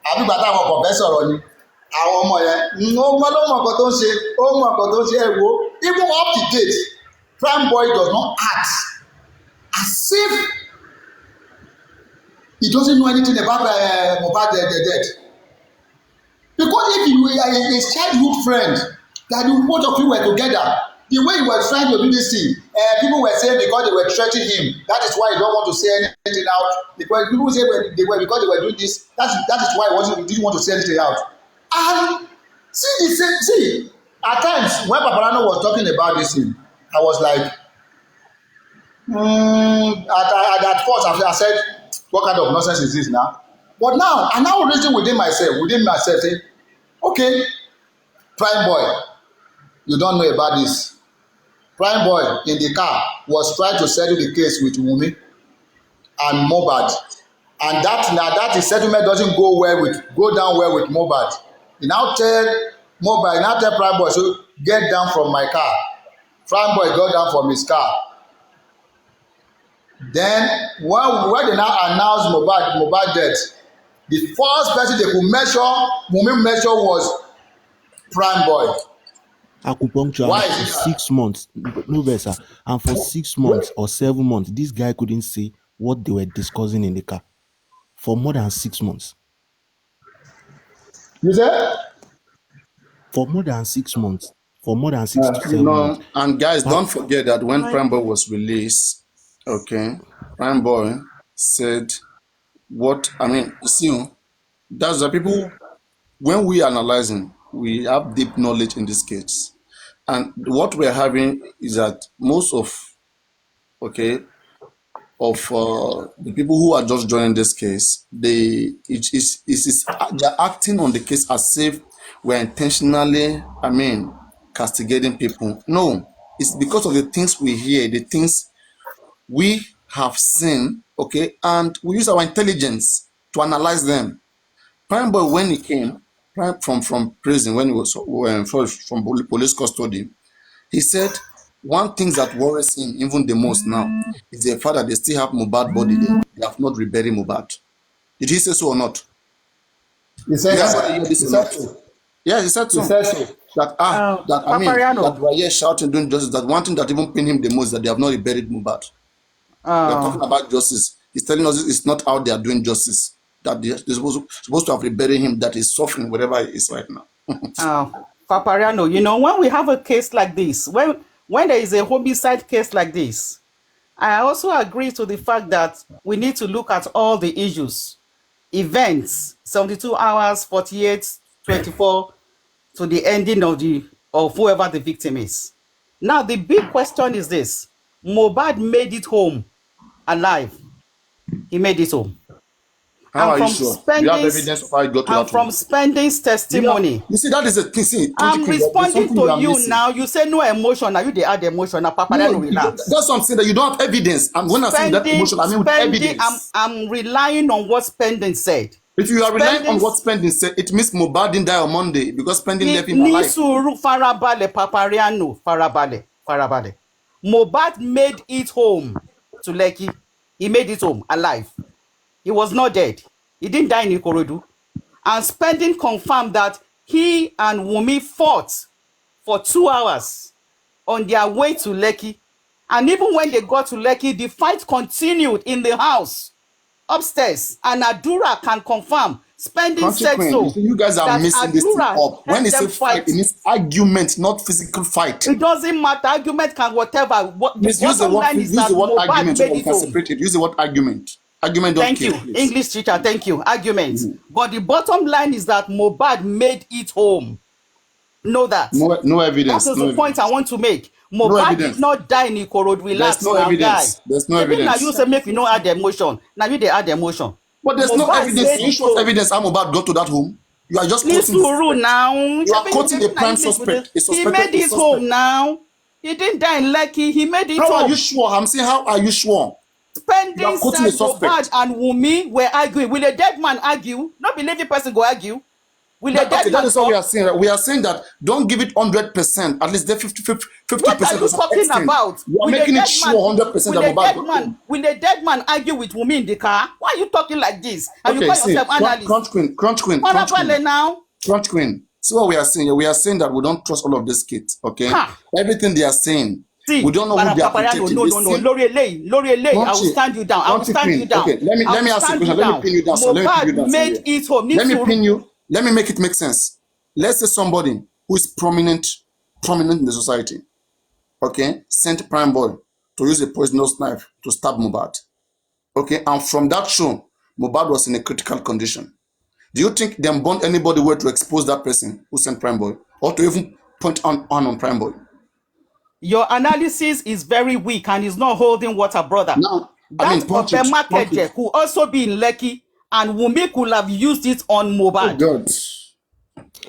àbí bàtà àwọn kọ̀ọ̀fẹ́ sọ̀rọ̀ ni àwọn ọmọ yẹn ó mọ ọkọ̀ tó ń ṣe even up to date Prime Boy does not act as if he doesn't know anything about Mohbad death. Because if you were his childhood friend, that the both of you were together, the way he was trying to do this thing, people were saying because they were threatening him, that is why he don't want to say anything out. Because people say because they were doing this, that is why he didn't want to say anything out. And see, at times when Paparano was talking about this thing, I was like, at first I said, what kind of nonsense is this now? But now I now reason within myself, say, okay, Prime Boy, you don't know about this. Prime Boy in the car was trying to settle the case with Wunmi and Mohbad, and that the settlement doesn't go down well with Mohbad. He now tell Prime Boy, so get down from my car. Prime Boy got down from his car. Then when they now announce Mohbad death, the first person they could Wunmi measure was Prime Boy. Acupuncture. Why For 6 months, no versa, and for 6 months or 7 months, this guy couldn't say what they were discussing in the car for more than 6 months. You said? For more than 6 months, for more than 6 to 7 months. And guys, don't forget that when Prime Boy was released, okay, Prime Boy said, that's the people, when we are analyzing, we have deep knowledge in this case. And what we're having is that most of the people who are just joining this case, they're acting on the case as if we're intentionally, castigating people. No, it's because of the things we hear, the things we have seen, okay, and we use our intelligence to analyze them. Prime Boy, when he came from prison, when he was from police custody, he said one thing that worries him even the most now is the fact that they still have Mohbad body there. They have not reburied Mohbad. Did he say so or not? He said so. Yeah, he said so. That we are here shouting, doing justice. That one thing that even pain him the most is that they have not reburied Mohbad. We're talking about justice. He's telling us it's not out there doing justice. that they're supposed to have reburied him, that is suffering wherever he is right now. Papariano, you know, when we have a case like this, when there is a homicide case like this, I also agree to the fact that we need to look at all the issues, events, 72 hours, 48, 24, to the ending of whoever the victim is. Now, the big question is this. Mohbad made it home alive. He made it home. How And are you from sure? You have evidence of how it got to and that from home? Spending's testimony, You see, that is a thing. See, I'm Queen, there's responding something to are you missing. now. You say no emotion. Now you they add emotion. Now Papa, No, no, relax. that's what I'm saying, that you don't have evidence. And when I say that emotion, I mean with evidence. I'm relying on what Spending said. If you are relying on Spending- what Spending said, it means Mohbad didn't die on Monday because Spending left him Ní alive. sùúrù farabalẹ̀ Papariano farabalẹ̀. Mohbad made it home to Lekki. He made it home alive. He was not dead. He didn't die in Ikorodu. And Spending confirmed that he and Wunmi fought for 2 hours on their way to Lekki. And even when they got to Lekki, the fight continued in the house upstairs. And Adura can confirm. Spending said so. You guys are that missing this thing Adura up. When let they say them fight, it means argument, not physical fight. It doesn't matter. Argument can whatever. What the Use the bottom word, line use is that the word Mohbad argument so made we it can home. separate it. Use the word argument. Argument don't Thank you, kill, please. English teacher. Thank you. Argument. But the bottom line is that Mohbad made it home. Know that. No evidence. That is no the point evidence. I want to make. Mohbad evidence. did not die in Ikorodu. Relax, There's no now, evidence. guy. There's no Now evidence. you say make you know add emotion. Now you they add emotion. But there's no Mohbad evidence. said Can you it show so. evidence how Mohbad got to that home? You are just quoting. Nisuru now. You are quoting a prime suspect. A He suspected made it suspect. home now. He didn't die in Lekki. He made it How home. are you sure? I'm saying, how are you sure? You Spending are quoting a said suspect. Mohbad and Wunmi were arguing. Will a dead man argue? Not believing person go argue. Will a dead Okay, man that is what talk? we are saying. We are saying that don't give it 100%. At least the 50%. What are you talking about? You are Will a making it dead sure man- 100% will that a Mohbad dead got man? home. Will a dead man argue with Wunmi in the car? Why are you talking like this? And you Okay, call see, yourself analyst? Crunch Queen. Parapale now. Crunch Queen. See what we are saying here? We are saying that we don't trust all of these kids, okay? Ha. Everything they are saying, See, we don't know who they are Papariano, protecting. no. Lori Elei, I will Crunchy, stand you down. I will Crunchy stand Queen. you down. Okay, let me ask you a question. Let me pin you down. So let me pin you down. Mohbad made it home. Let me pin you. Let me make it make sense. Let's say somebody who is prominent in the society, okay, sent Prime Boy to use a poisonous knife to stab Mohbad, okay, and from that show, Mohbad was in a critical condition. Do you think them want anybody were to expose that person who sent Prime Boy, or to even point on Prime Boy? Your analysis is very weak and is not holding water, brother. Now, That punch it, Obema punch Keje it. could also be in Lekki, and Wunmi could have used it on Oh Mohbad. God.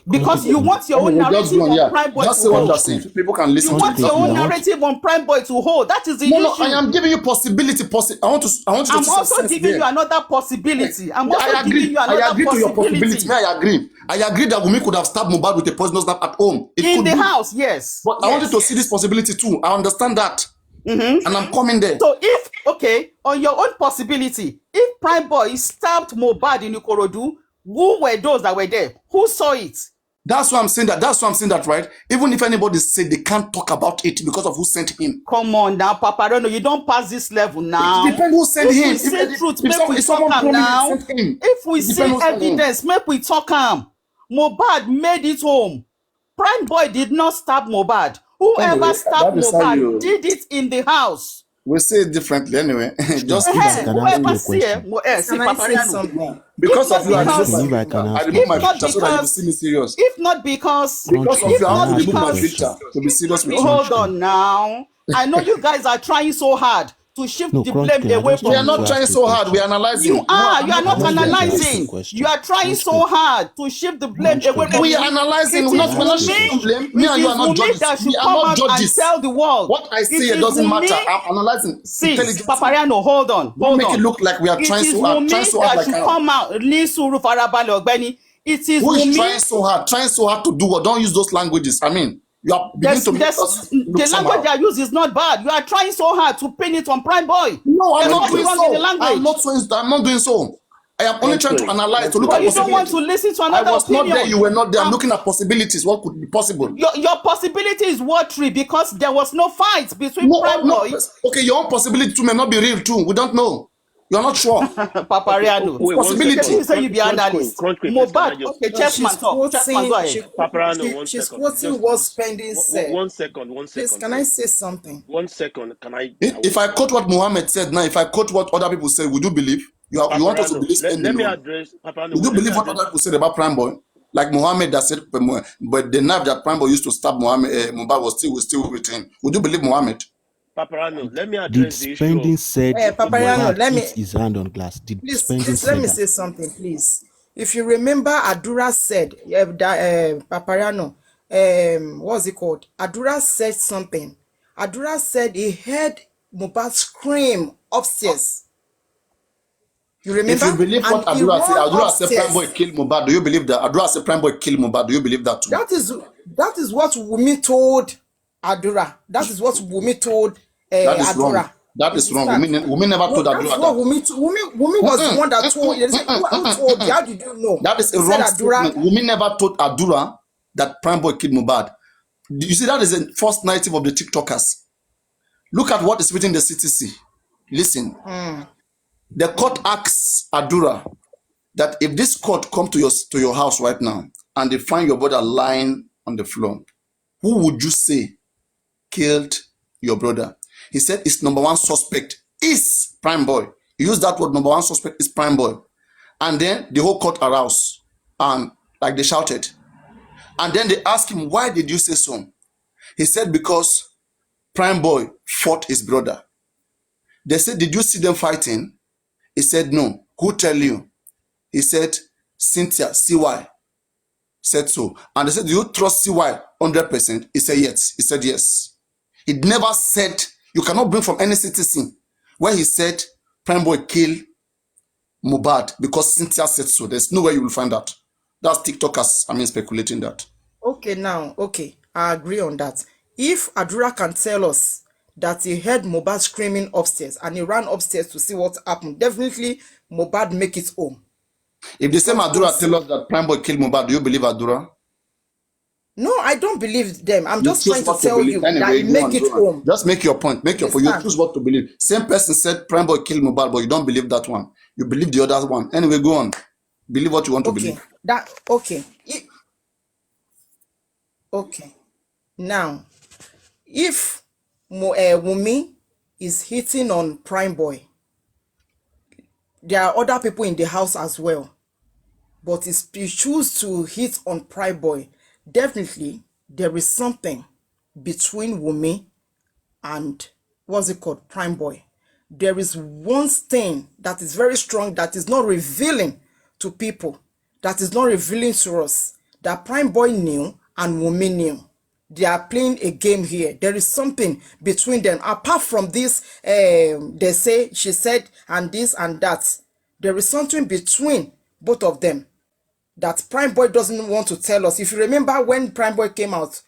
Because you want your own Anyway, just narrative go on, on yeah. Prime Boy Just to say what hold. you're saying. People can listen You to want it. your own I want- narrative on Prime Boy to hold. That is the No, issue. I am giving you possibility. I want you I'm to see also sense giving there. you another possibility. I'm also I giving agree. you I another agree to your possibility. possibility. May I agree? I agree that Wunmi could have stabbed Mohbad with a poisonous knife at home. It In could the be. house, yes. But I Yes. wanted to see this possibility too. I understand that. And I'm coming there. So if, okay, on your own possibility, if Prime Boy stabbed Mohbad in Ikorodu, who were those that were there? Who saw it? That's why I'm saying that. That's why I'm saying that, right? Even if anybody said they can't talk about it because of who sent him. Come on now, Paparono, you don't pass this level now. It depends who sent If him. we see truth, make we if talk someone am prominent now. sent him. If we It see depends who sent him. evidence, make we talk am. Mohbad made it home. Prime Boy did not stab Mohbad. Whoever Anyway, stabbed that is how Mohbad you- did it in the house. We'll say it differently anyway. Just If I Hey, can ask you whoever a see question. see Can I say Papariano. something? because If of you, I not remove because- my If I can filter. I ask remove you- my If not filter so that you because- see me serious. If not because Because of If you, I not want to remove my because- filter to be serious with you. hold on now. I know you guys are trying so hard to shift No, the Crunch blame King, I away just We are from want not to trying ask so a hard. We are question. analyzing. you are I not want to ask analyzing. a question. You are trying so hard to shift the blame Crunch away King. from We you. are analyzing. It We're not is Crunch Wunmi- King. blame. Me it and you is are not Wunmi judges. that should We are come not out and judges. tell the world. What I say It here is doesn't Wunmi- matter. I'm analyzing See, intelligently. Papariano, hold on. Don't Hold make on. it look like we are It trying is so hard. Wunmi Trying so hard that like should how? come out. Ní sùúrù farabalẹ̀ ọ̀gbẹ́ni. It is Who is Wunmi. trying so hard? Trying so hard to do what? Don't use those languages. I mean, you are beginning to make us The look somehow. language I use is not bad. You are trying so hard to pin it on Prime Boy. No, I'm There's not nothing doing wrong so. in the language. I'm not doing so. I am only trying to analyze, to look But at you don't want to possibilities. listen to I another was opinion. not there. You were not there. I'm Um, looking at possibilities. What could be possible? Your possibility is watery because there was no fight between No, Prime no. Boy. Okay, your own possibility too may not be real too. We don't know. You're not sure. Papariano. Wait, one Possibility. Getting you second. say you be analyst. Crunch queen, please, can I Mohbad. just... Okay, No, Chessman talk. Chessman, go ahead. Paparano, one she's second. quoting Just what Spending said. one second, Please, can I say something? 1 second. Can I... If I quote what Muhammad said now, if I quote what other people say, would you believe? You want us to Paparano, believe Spending? let me address... Paparano, Would you let me believe what address... other people said about Prime Boy? Like Muhammad that said, but the knife that Prime Boy used to stab Mohbad was still with him. Would you believe Muhammad? Paparano, let me Did address the issue Spending of... said Papariano, Mohbad let me hit his hand on glass? Did please, Spending let say me that? say something, please. If you remember, Adura said that Papariano, what's it called? Adura said something. Adura said he heard Mohbad scream upstairs. You remember? If you believe what And he Adura said, ran Adura said Prime Boy upstairs. killed Mohbad. Do you believe that? Adura said Prime Boy killed Mohbad. Do you believe that too? That is what Wumi told Adura. That is what Wumi told That is wrong. Adura. That You is wrong. understand? Wumi never No, told that's Adura what that. Wumi was the one that told you. They said, who told you? How did you know? That is a He said wrong Adura. statement. Wumi never told Adura that Prime Boy killed Mohbad. You see, that is the first narrative of the TikTokers. Look at what is written in the CTC. Listen. The court asks Adura that if this court come to your house right now and they find your brother lying on the floor, who would you say killed your brother? He said his number one suspect is Prime Boy. He used that word, number one suspect is Prime Boy. And then the whole court aroused and like they shouted. And then they asked him, why did you say so? He said, because Prime Boy fought his brother. They said, did you see them fighting? He said, no. Who tell you? He said, Cynthia, CY said so. And they said, do you trust CY 100%? He said, yes. He said, yes. He never said, you cannot bring from any citizen where he said, Prime Boy kill Mohbad because Cynthia said so. There's no way you will find that. That's TikTokers, speculating that. Okay, I agree on that. If Adura can tell us that he heard Mohbad screaming upstairs and he ran upstairs to see what happened, definitely Mohbad make it home. If the same Adura tell us that Prime Boy killed Mohbad, do you believe Adura? No, I don't believe them. I'm just You trying choose to what tell believe. you Anyway, that he go make on, it go on. home. Just make your point. Make your point. You Understand? choose what to believe. Same person said Prime Boy killed Mohbad, but you don't believe that one. You believe the other one. Anyway, go on. Believe what you want to Okay, believe. okay. Now, if Wumi is hitting on Prime Boy, there are other people in the house as well. But if you choose to hit on Prime Boy, definitely there is something between Wumi and Prime Boy. There is one thing that is very strong that is not revealing to people, that is not revealing to us, that Prime Boy knew and Wumi knew. They are playing a game here. There is something between them. Apart from this, they say, she said, and this and that. There is something between both of them that Prime Boy doesn't want to tell us. If you remember when Prime Boy came out,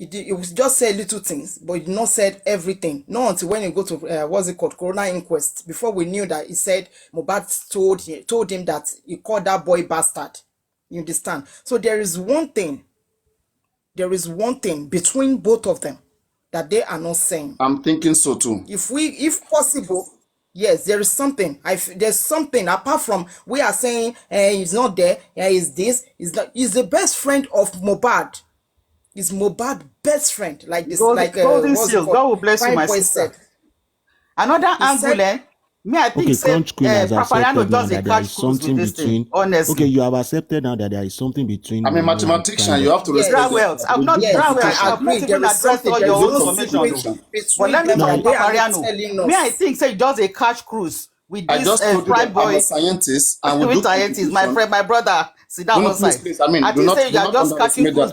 it was just said little things, but it did not said everything. Not until when you go to Corona Inquest, before we knew that he said Mohbad told him that he called that boy bastard. You understand? So there is one thing between both of them that they are not saying. I'm thinking so too. If possible, yes, there is something. There's something apart from we are saying he's not there. He's this. He's the best friend of Mohbad. He's Mohbad's best friend. Like this, Golden Seals. God will bless you, my sister. Another angle, I think Crunch Queen has Papariano accepted now does a that there catch is cruise something with this between. thing, honestly. Okay, you have accepted now that there is something between. I'm a mathematician. You have to respect Drawells. I'm not Drawells. I've not even addressed all your own information. But let me tell Papariano. I think say does a catch cruise with I this just told you Prime that I'm Boy. a scientist and we With do scientists, my friend, my brother, sit down one side. please. I think say you are just catching cruise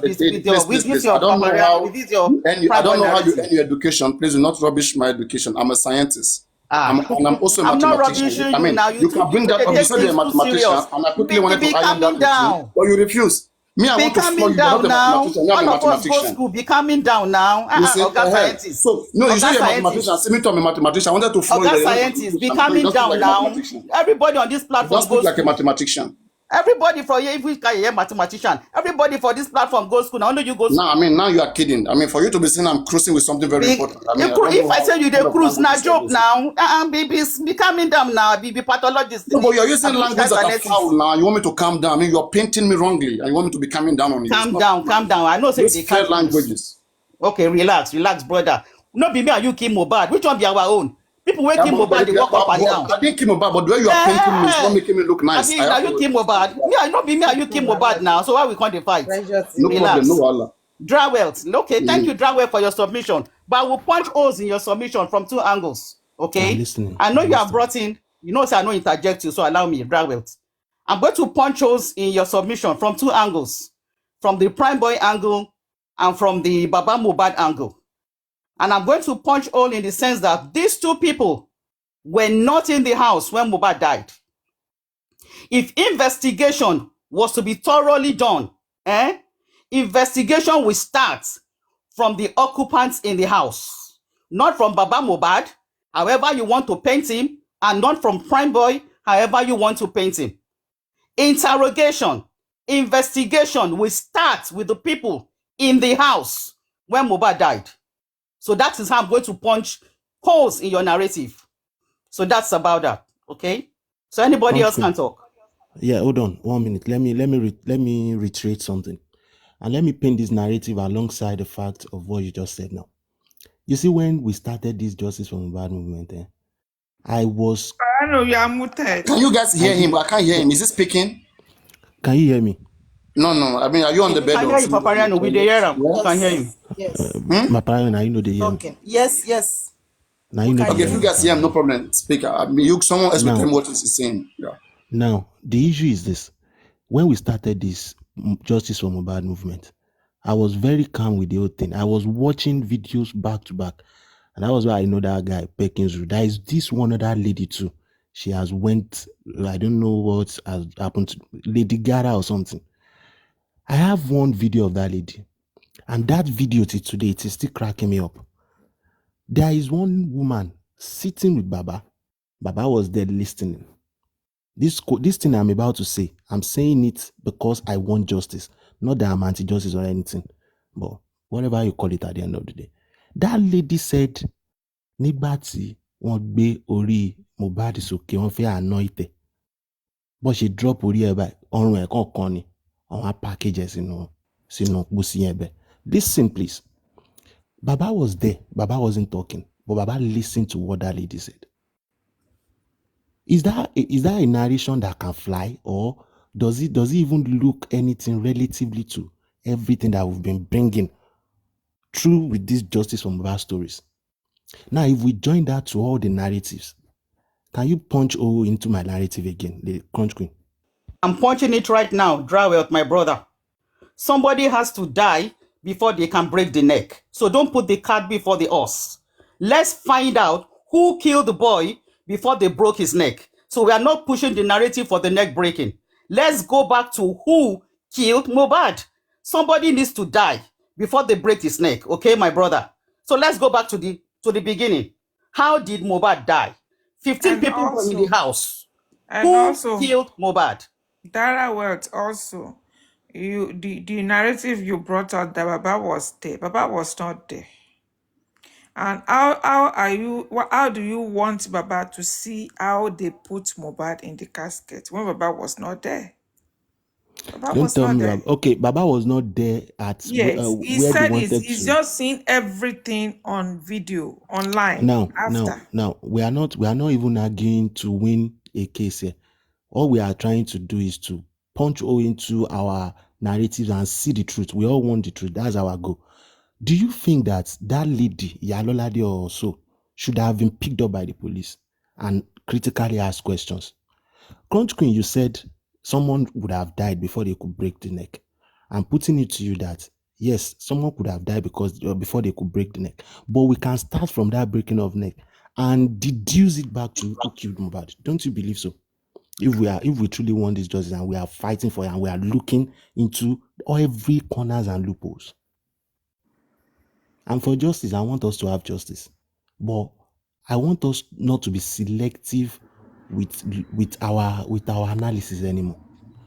with your I don't know how Papariano, with your I don't know how you narrative. earn your education. Please do not rubbish my education. I'm a scientist. And I'm also a I'm not mathematician. rubbishing you now. You can bring that up. You said you're a mathematician, and I quickly wanted to iron that with you, but you refuse. Me, I Be want to calming floor you. You're not down a now. mathematician. You're All a of us go mathematician. school. Be calming down now. You say, Oga scientist. So no, you say you're a Oga mathematician. See me to I'm a mathematician. I wanted to floor you. Oga You're not a scientist, be mathematician. calming You don't speak down like a now. mathematician. Everybody on this You platform don't speak goes like a school. mathematician. Everybody for here, if we can hear mathematician, everybody for this platform goes school. Now only you go school. Now, I mean, now you are kidding. I mean, for you to be saying I'm cruising with something very important. I mean, If I say you the cruise, now joke now. Be calming down now. Be pathologist. No, but you're using language that are foul now. You want me to calm down? I mean, you're painting me wrongly, and you want me to be calming down on it. Calm down. I know say Those they fair can't. languages. Okay, relax, brother. No be me and you kill Mohbad. Which one be our own? People wait kill Mohbad, they walk up and down. I didn't kill Mohbad, but the way you are painting me is not making me look nice. I mean, now you kill Mohbad. I not be me and you kill Mohbad now. So why we can't fight? No Relax. problem, no Allah. Drawelt. Okay, thank you, Drawelt, for your submission. But I will punch holes in your submission from 2 angles. Okay? I'm listening. I know I'm you have listening. brought in, you know, so I know interject you, so allow me, Drawelt. I'm going to punch holes in your submission from 2 angles. From the Prime Boy angle and from the Baba Mohbad angle. And I'm going to punch hole in the sense that these 2 people were not in the house when Mohbad died. If investigation was to be thoroughly done, investigation will start from the occupants in the house, not from Baba Mohbad, however you want to paint him, and not from Prime Boy, however you want to paint him. Investigation will start with the people in the house when Mohbad died. So that is how I'm going to punch holes in your narrative. So that's about that, okay? So anybody else can talk. Yeah, hold on 1 minute. Let me reiterate something, and let me paint this narrative alongside the fact of what you just said now. You see, when we started this Justice for Mohbad movement, I was. I know you are muted. Can you guys hear him? I can't hear him. Is he speaking? Can you hear me? No. I mean, are you on the bed? I can hear you, Papariano. We hear him. Yes. We can hear you. Yes. My parents, now you know they hear me. Okay. Yes. Now you know Okay, they Okay, if hear you me. guys hear him, no problem. Speak. I mean, someone else will Now. tell me what he's saying. Yeah. Now, the issue is this. When we started this Justice for Mohbad movement, I was very calm with the whole thing. I was watching videos back to back. And that was why I know that guy, Perkins. There is this one other lady too. She has went, I don't know what has happened to Lady Gara or something. I have one video of that lady. And that video till today, it is still cracking me up. There is one woman sitting with Baba. Baba was there listening. This thing I'm about to say, I'm saying it because I want justice. Not that I'm anti-justice or anything. But whatever you call it at the end of the day. That lady said, nígbà tí wọ́n gbé orí Mohbad sókè, wọ́n fẹ́ anoint ẹ̀. But she drop orí ẹ̀ báyìí, ọrùn ẹ̀ kọ̀ọ̀kan ni. Àwọn package ẹ̀ sínú pósí yẹn bẹ́ẹ̀. Listen, please. Baba was there. Baba wasn't talking. But Baba listened to what that lady said. Is that a narration that can fly, or does it even look anything relatively to everything that we've been bringing through with these Justice for Mohbad stories? Now, if we join that to all the narratives, can you punch O into my narrative again, the Crunch Queen? I'm punching it right now, Drawelt, my brother. Somebody has to die before they can break the neck. So don't put the cart before the horse. Let's find out who killed the boy before they broke his neck. So we are not pushing the narrative for the neck breaking. Let's go back to who killed Mohbad. Somebody needs to die before they break his neck. Okay, my brother? So let's go back to the beginning. How did Mohbad die? 15 And people were in the house. And Who also, killed Mohbad? Drawelt, also, the narrative you brought out that Baba was there. Baba was not there. And how do you want Baba to see how they put Mohbad in the casket when Baba was not there? Baba Don't was tell not me, there. Okay, Baba was not there at Yes, he where said they wanted he's to. just seen everything on video, online, Now, after. we are not even arguing to win a case here. All we are trying to do is to punch all into our narratives and see the truth. We all want the truth. That's our goal. Do you think that lady, Yalolade or so, should have been picked up by the police and critically asked questions? Crunch Queen, you said someone would have died before they could break the neck. I'm putting it to you that, yes, someone could have died before they could break the neck. But we can start from that breaking of neck and deduce it back to who killed Mohbad. Don't you believe so? If we truly want this justice and we are fighting for it and we are looking into every corners and loopholes. And for justice, I want us to have justice. But I want us not to be selective with our analysis anymore.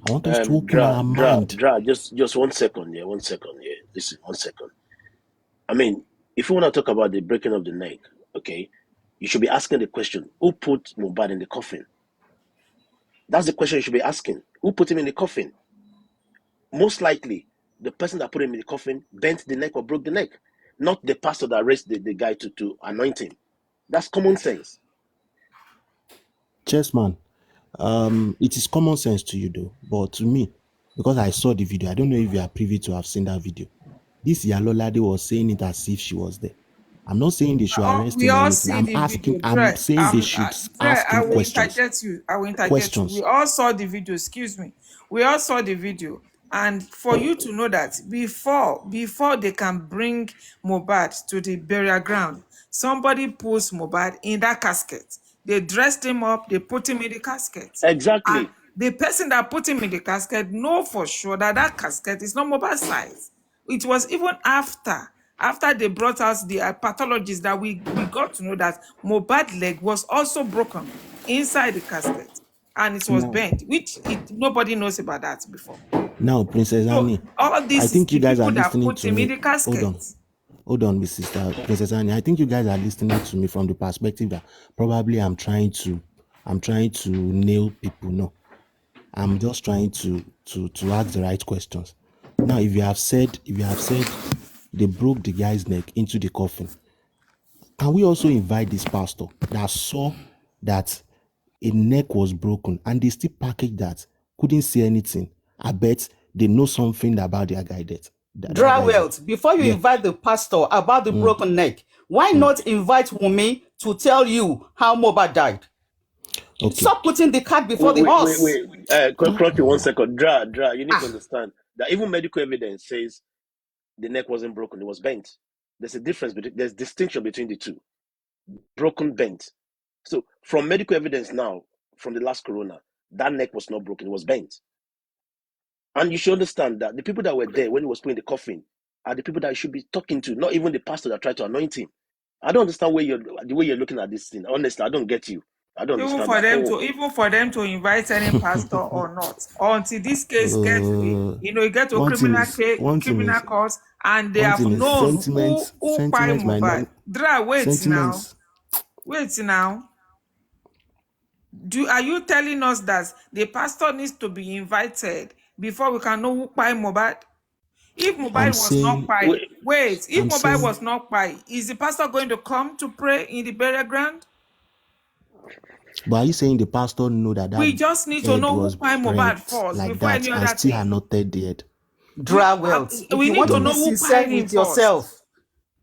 I want us to open our mind. Just 1 second here. 1 second here. Listen, 1 second. I mean, if you want to talk about the breaking of the neck, okay, you should be asking the question: who put Mohbad in the coffin? That's the question you should be asking. Who put him in the coffin? Most likely, the person that put him in the coffin bent the neck or broke the neck, not the pastor that raised the guy to anoint him. That's common sense. Chessman, it is common sense to you though, but to me, because I saw the video, I don't know if you are privy to have seen that video. This Iyalolade was saying it as if she was there. I'm not saying they should arrest We him or all anything. see I'm the asking. video. I'm saying they should ask I him will questions. interject you. I will interject you. Questions. We all saw the video. Excuse me. We all saw the video. And for you to know that before they can bring Mohbad to the burial ground, somebody puts Mohbad in that casket. They dressed him up. They put him in the casket. Exactly. And the person that put him in the casket know for sure that that casket is not Mohbad's size. It was even after they brought us the pathologists that we got to know that Mohbad's leg was also broken inside the casket and it was bent, which nobody knows about that before. Now, Princess Annie, So all this I think you the guys are people that listening put to him me. in the casket. Hold on, Miss Sister Princess Annie. I think you guys are listening to me from the perspective that probably I'm trying to nail people. No, I'm just trying to ask the right questions. Now, if you have said they broke the guy's neck into the coffin, can we also invite this pastor that saw that a neck was broken and they still packaged that, couldn't say anything? I bet they know something about their guy death. Drawelt, before you invite the pastor about the broken neck, why not invite Wunmi to tell you how Mohbad died? Okay. Stop putting the cart before the horse. Clocky, 1 second. Dra, you need to understand that even medical evidence says the neck wasn't broken, it was bent. There's a difference, there's distinction between the two. Broken, bent. So from medical evidence now, from the last corona, that neck was not broken, it was bent. And you should understand that the people that were there when he was put in the coffin are the people that you should be talking to, not even the pastor that tried to anoint him. I don't understand the way you're looking at this thing. Honestly, I don't get you. I don't Even understand. even for them to invite any pastor or not, until this case gets get to criminal court, and they have known who by Mohbad. Dra, wait now. Are you telling us that the pastor needs to be invited before we can know who by Mohbad? If Mohbad was not by, if Mohbad was not by, is the pastor going to come to pray in the burial ground? But are you saying the pastor know that we just need to know who by Mohbad first like before that any other and still thing? anointed the head? Drawelt, we need to know who sincere with yourself.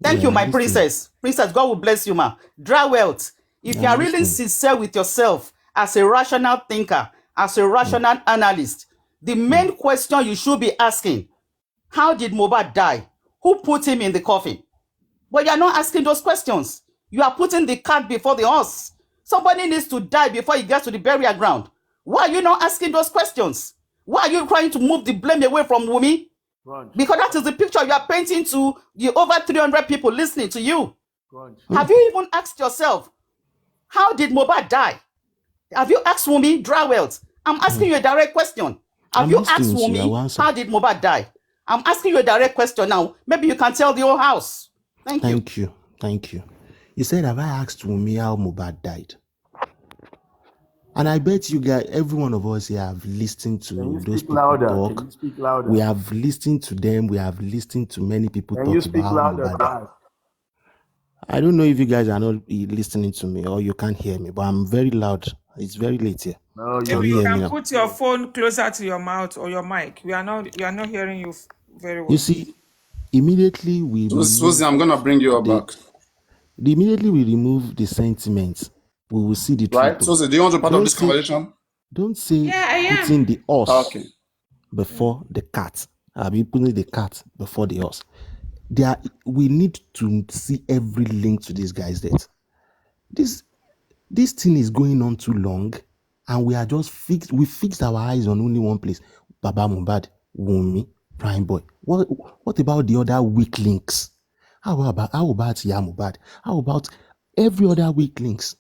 Thank you, my princess. Princess, God will bless you, ma. Drawelt, if you are really sincere with yourself as a rational thinker, as a rational analyst, the main question you should be asking: how did Mohbad die? Who put him in the coffin? But you are not asking those questions. You are putting the cart before the horse. Somebody needs to die before he gets to the burial ground. Why are you not asking those questions? Why are you trying to move the blame away from Wunmi? Because that is the picture you are painting to the over 300 people listening to you. Have you even asked yourself, how did Mohbad die? Have you asked Wunmi? Drawelt, I'm asking you a direct question. Have you asked Wunmi, how did Mohbad die? I'm asking you a direct question now. Maybe you can tell the whole house. Thank you. You said, have I asked Wunmi how Mohbad died? And I bet you guys, every one of us here have listened to those people talk. Can you speak louder? We have listened to them. We have listened to many people talk about how Mohbad died. I don't know if you guys are not listening to me or you can't hear me, but I'm very loud. It's very late here. No, you can put your phone closer to your mouth or your mic. We are not hearing you very well. You see, immediately we Susie, I'm gonna bring you back. Immediately we remove the sentiments, we will see the truth. Right? Susie, do you want to be part of this conversation? Don't say putting the horse before the cat. I'll be putting the cat before the horse. We need to see every link to this guy's death. This thing is going on too long, and we are just fixed. We fixed our eyes on only one place: Baba Mohbad, Wunmi, Prime Boy. What about the other weak links? How about Mohbad? How about every other weak links?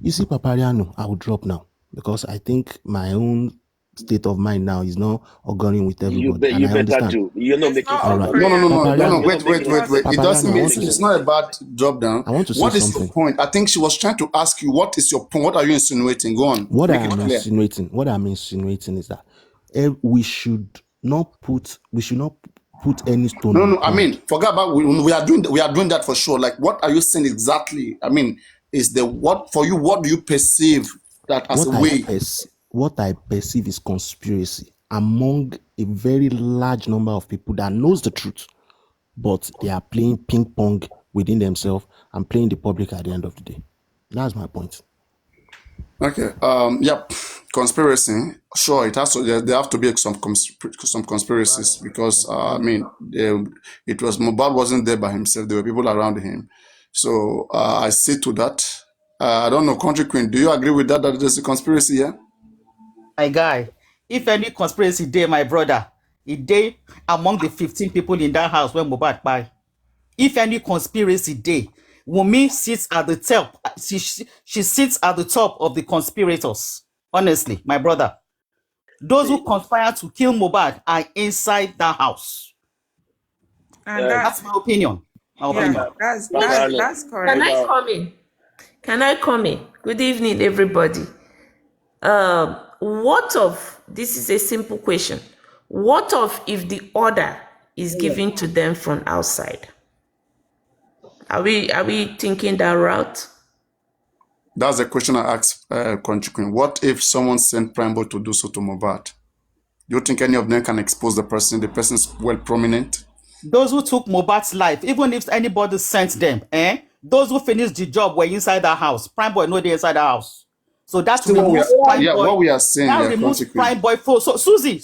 You see, Papariano, I will drop now because I think my own state of mind now. He's not agreeing with You everybody, and you I better understand. do. You're not It's making not All sense. right. I'm No, not. no, no, no, no, Papariano, no. You're Wait, not wait, making wait, sense. wait. It Papariano, doesn't I mean want to it's not about drop down. I want to say What is your something. point? I think she was trying to ask you, what is your point? What are you insinuating? Go on. What Make I it am clear. insinuating is that we should not put any stone No, no. I unturned. mean, forget about we are doing that for sure. Like, what are you saying exactly? I mean, is the what for you? What do you perceive that as a way? What I perceive is conspiracy among a very large number of people that knows the truth, but they are playing ping pong within themselves and playing the public at the end of the day. That's my point. Okay. Yep. Conspiracy. Sure, it has to. There have to be some conspiracies because I mean, it was Mohbad wasn't there by himself. There were people around him. So I see to that. I don't know, Country Queen. Do you agree with that? That there's a conspiracy here? My guy, if any conspiracy day, my brother, a day among the 15 people in that house when Mohbad buy. If any conspiracy day, Wunmi sits at the top. She sits at the top of the conspirators. Honestly, my brother, those who See, conspire to kill Mohbad are inside that house. And That's my opinion. My yeah, opinion. Papariano, that's Can correct. I come in? Can I come in? Good evening, everybody. This is a simple question. What of if the order is given to them from outside? Are we thinking that route? That's the question I asked Country Queen. What if someone sent Prime Boy to do so to Mohbad? Do you think any of them can expose the person? The person's well prominent. Those who took Mohbad's life, even if anybody sent them, those who finished the job were inside that house. Prime Boy no dey inside the house. So that See what we removes are, Prime yeah, Boy. what we are saying That here, removes Country Queen. Prime Boy. So Susie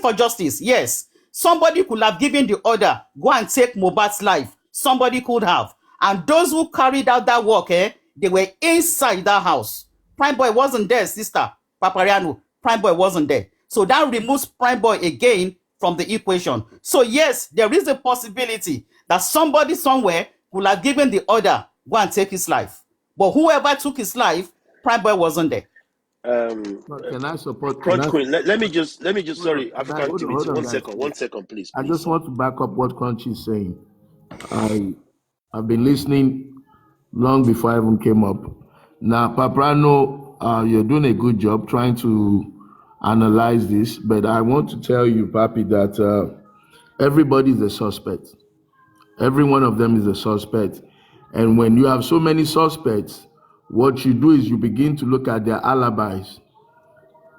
for justice. Yes, somebody could have given the order, go and take Mohbad's life. Somebody could have. And those who carried out that work, they were inside that house. Prime Boy wasn't there, sister Papariano. Prime Boy wasn't there. So that removes Prime Boy again from the equation. So yes, there is a possibility that somebody somewhere could have given the order, go and take his life. But whoever took his life, Prime Boy wasn't there. Can I support? Crunch Queen. Let me just sorry, Hold African on, TV. hold on, One guys. second. Please. I just want to back up what Crunchy is saying. I've been listening long before I even came up. Now, Paprano, you're doing a good job trying to analyze this, but I want to tell you, Papi, that everybody is a suspect. Every one of them is a suspect. And when you have so many suspects, what you do is you begin to look at their alibis.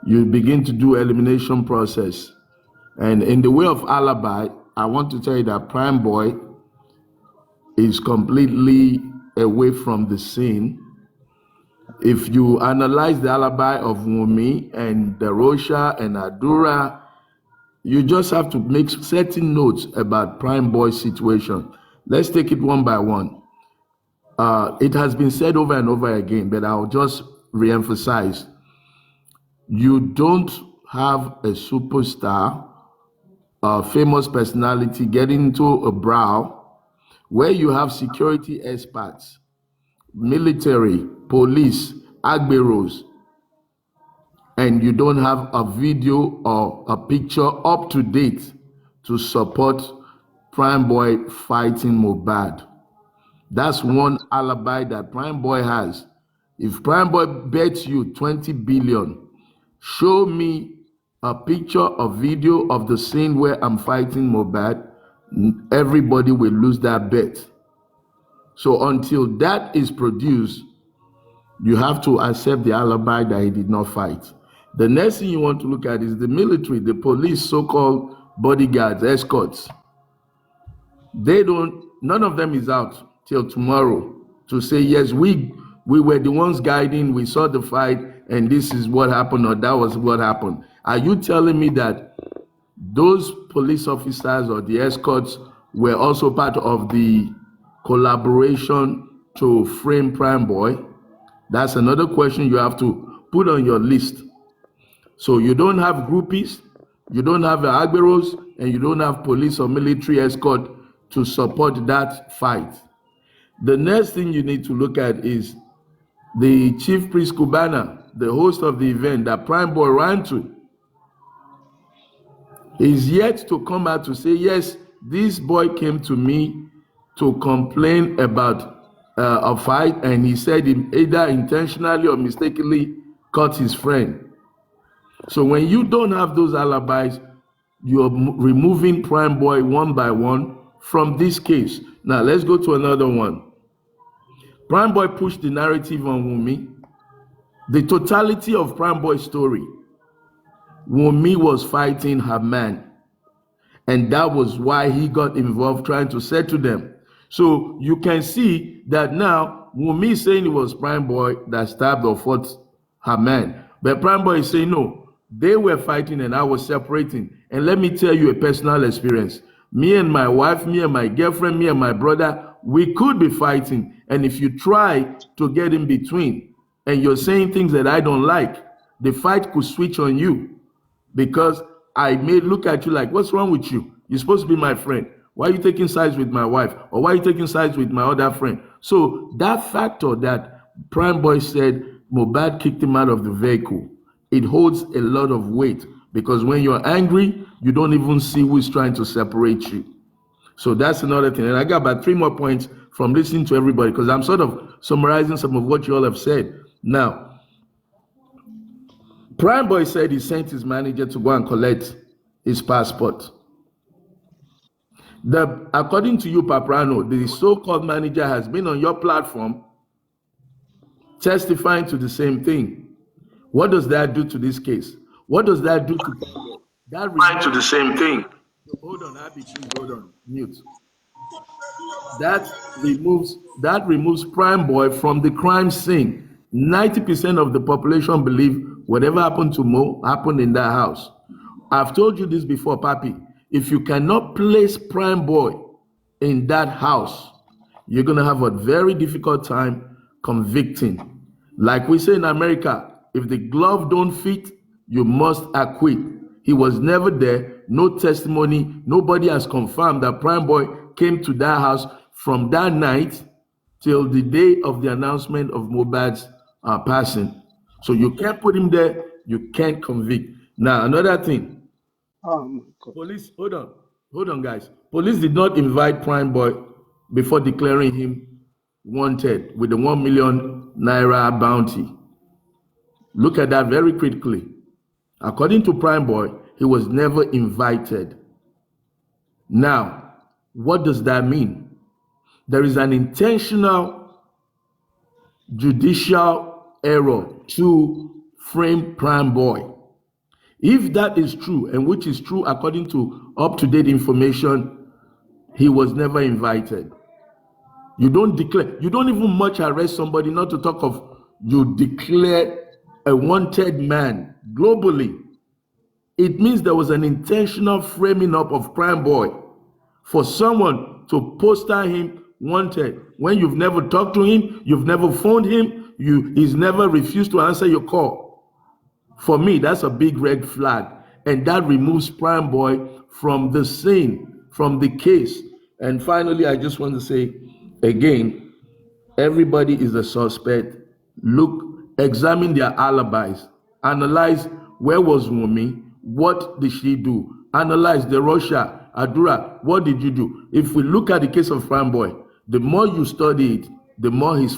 You begin to do elimination process. And in the way of alibi, I want to tell you that Prime Boy is completely away from the scene. If you analyze the alibi of Wunmi and Darosha and Adura, you just have to make certain notes about Prime Boy's situation. Let's take it one by one. It has been said over and over again, but I'll just reemphasize. You don't have a superstar, a famous personality getting into a brawl where you have security experts, military, police, agberos, and you don't have a video or a picture up to date to support Prime Boy fighting Mohbad. That's one alibi that Prime Boy has. If Prime Boy bets you 20 billion, show me a picture or video of the scene where I'm fighting Mohbad, everybody will lose that bet. So until that is produced, you have to accept the alibi that he did not fight. The next thing you want to look at is the military, the police, so-called bodyguards, escorts. None of them is out till tomorrow to say, yes, we were the ones guiding, we saw the fight, and this is what happened, or that was what happened. Are you telling me that those police officers or the escorts were also part of the collaboration to frame Prime Boy? That's another question you have to put on your list. So you don't have groupies, you don't have agberos, and you don't have police or military escort to support that fight. The next thing you need to look at is the chief priest Cubana, the host of the event that Prime Boy ran to. He's yet to come out to say, yes, this boy came to me to complain about a fight, and he said he either intentionally or mistakenly cut his friend. So when you don't have those alibis, you're removing Prime Boy one by one from this case. Now let's go to another one. Prime Boy pushed the narrative on Wunmi. The totality of Prime Boy's story, Wunmi was fighting her man, and that was why he got involved trying to settle them. So you can see that now Wunmi is saying it was Prime Boy that stabbed or fought her man, but Prime Boy is saying no, they were fighting and I was separating. And let me tell you a personal experience. Me and my wife, me and my girlfriend, me and my brother, we could be fighting, and if you try to get in between and you're saying things that I don't like, the fight could switch on you, because I may look at you like, what's wrong with you? You're supposed to be my friend. Why are you taking sides with my wife? Or why are you taking sides with my other friend? So that factor that Prime Boy said Mohbad kicked him out of the vehicle, it holds a lot of weight, because when you're angry, you don't even see who's trying to separate you. So that's another thing. And I got about 3 more points from listening to everybody, because I'm sort of summarizing some of what you all have said. Now, Prime Boy said he sent his manager to go and collect his passport. According to you, Paprano, the so-called manager has been on your platform testifying to the same thing. What does that do to this case? What does that do to Prime Boy? That reminds to the same thing. Hold on, Abby, please hold on. Mute. That removes Prime Boy from the crime scene. 90% of the population believe whatever happened to Mo happened in that house. I've told you this before, Papi. If you cannot place Prime Boy in that house, you're going to have a very difficult time convicting. Like we say in America, if the glove don't fit, you must acquit. He was never there, no testimony, nobody has confirmed that Prime Boy came to that house from that night till the day of the announcement of Mohbad's passing. So you can't put him there, you can't convict. Now, another thing. Police, hold on, guys. Police did not invite Prime Boy before declaring him wanted with the 1 million naira bounty. Look at that very critically. According to Prime Boy, he was never invited. Now, what does that mean? There is an intentional judicial error to frame Prime Boy. If that is true, and which is true according to up-to-date information, he was never invited. You don't even much arrest somebody, not to talk of you declare a wanted man globally. It means there was an intentional framing up of Prime Boy for someone to poster him wanted when you've never talked to him, you've never phoned him, he's never refused to answer your call. For me, that's a big red flag, and that removes Prime Boy from the scene, from the case. And finally, I just want to say again, everybody is a suspect. Look, examine their alibis, analyze where was Wunmi, what did she do, analyze the Russia, Adura, what did you do? If we look at the case of Prime Boy, the more you study it, the more he's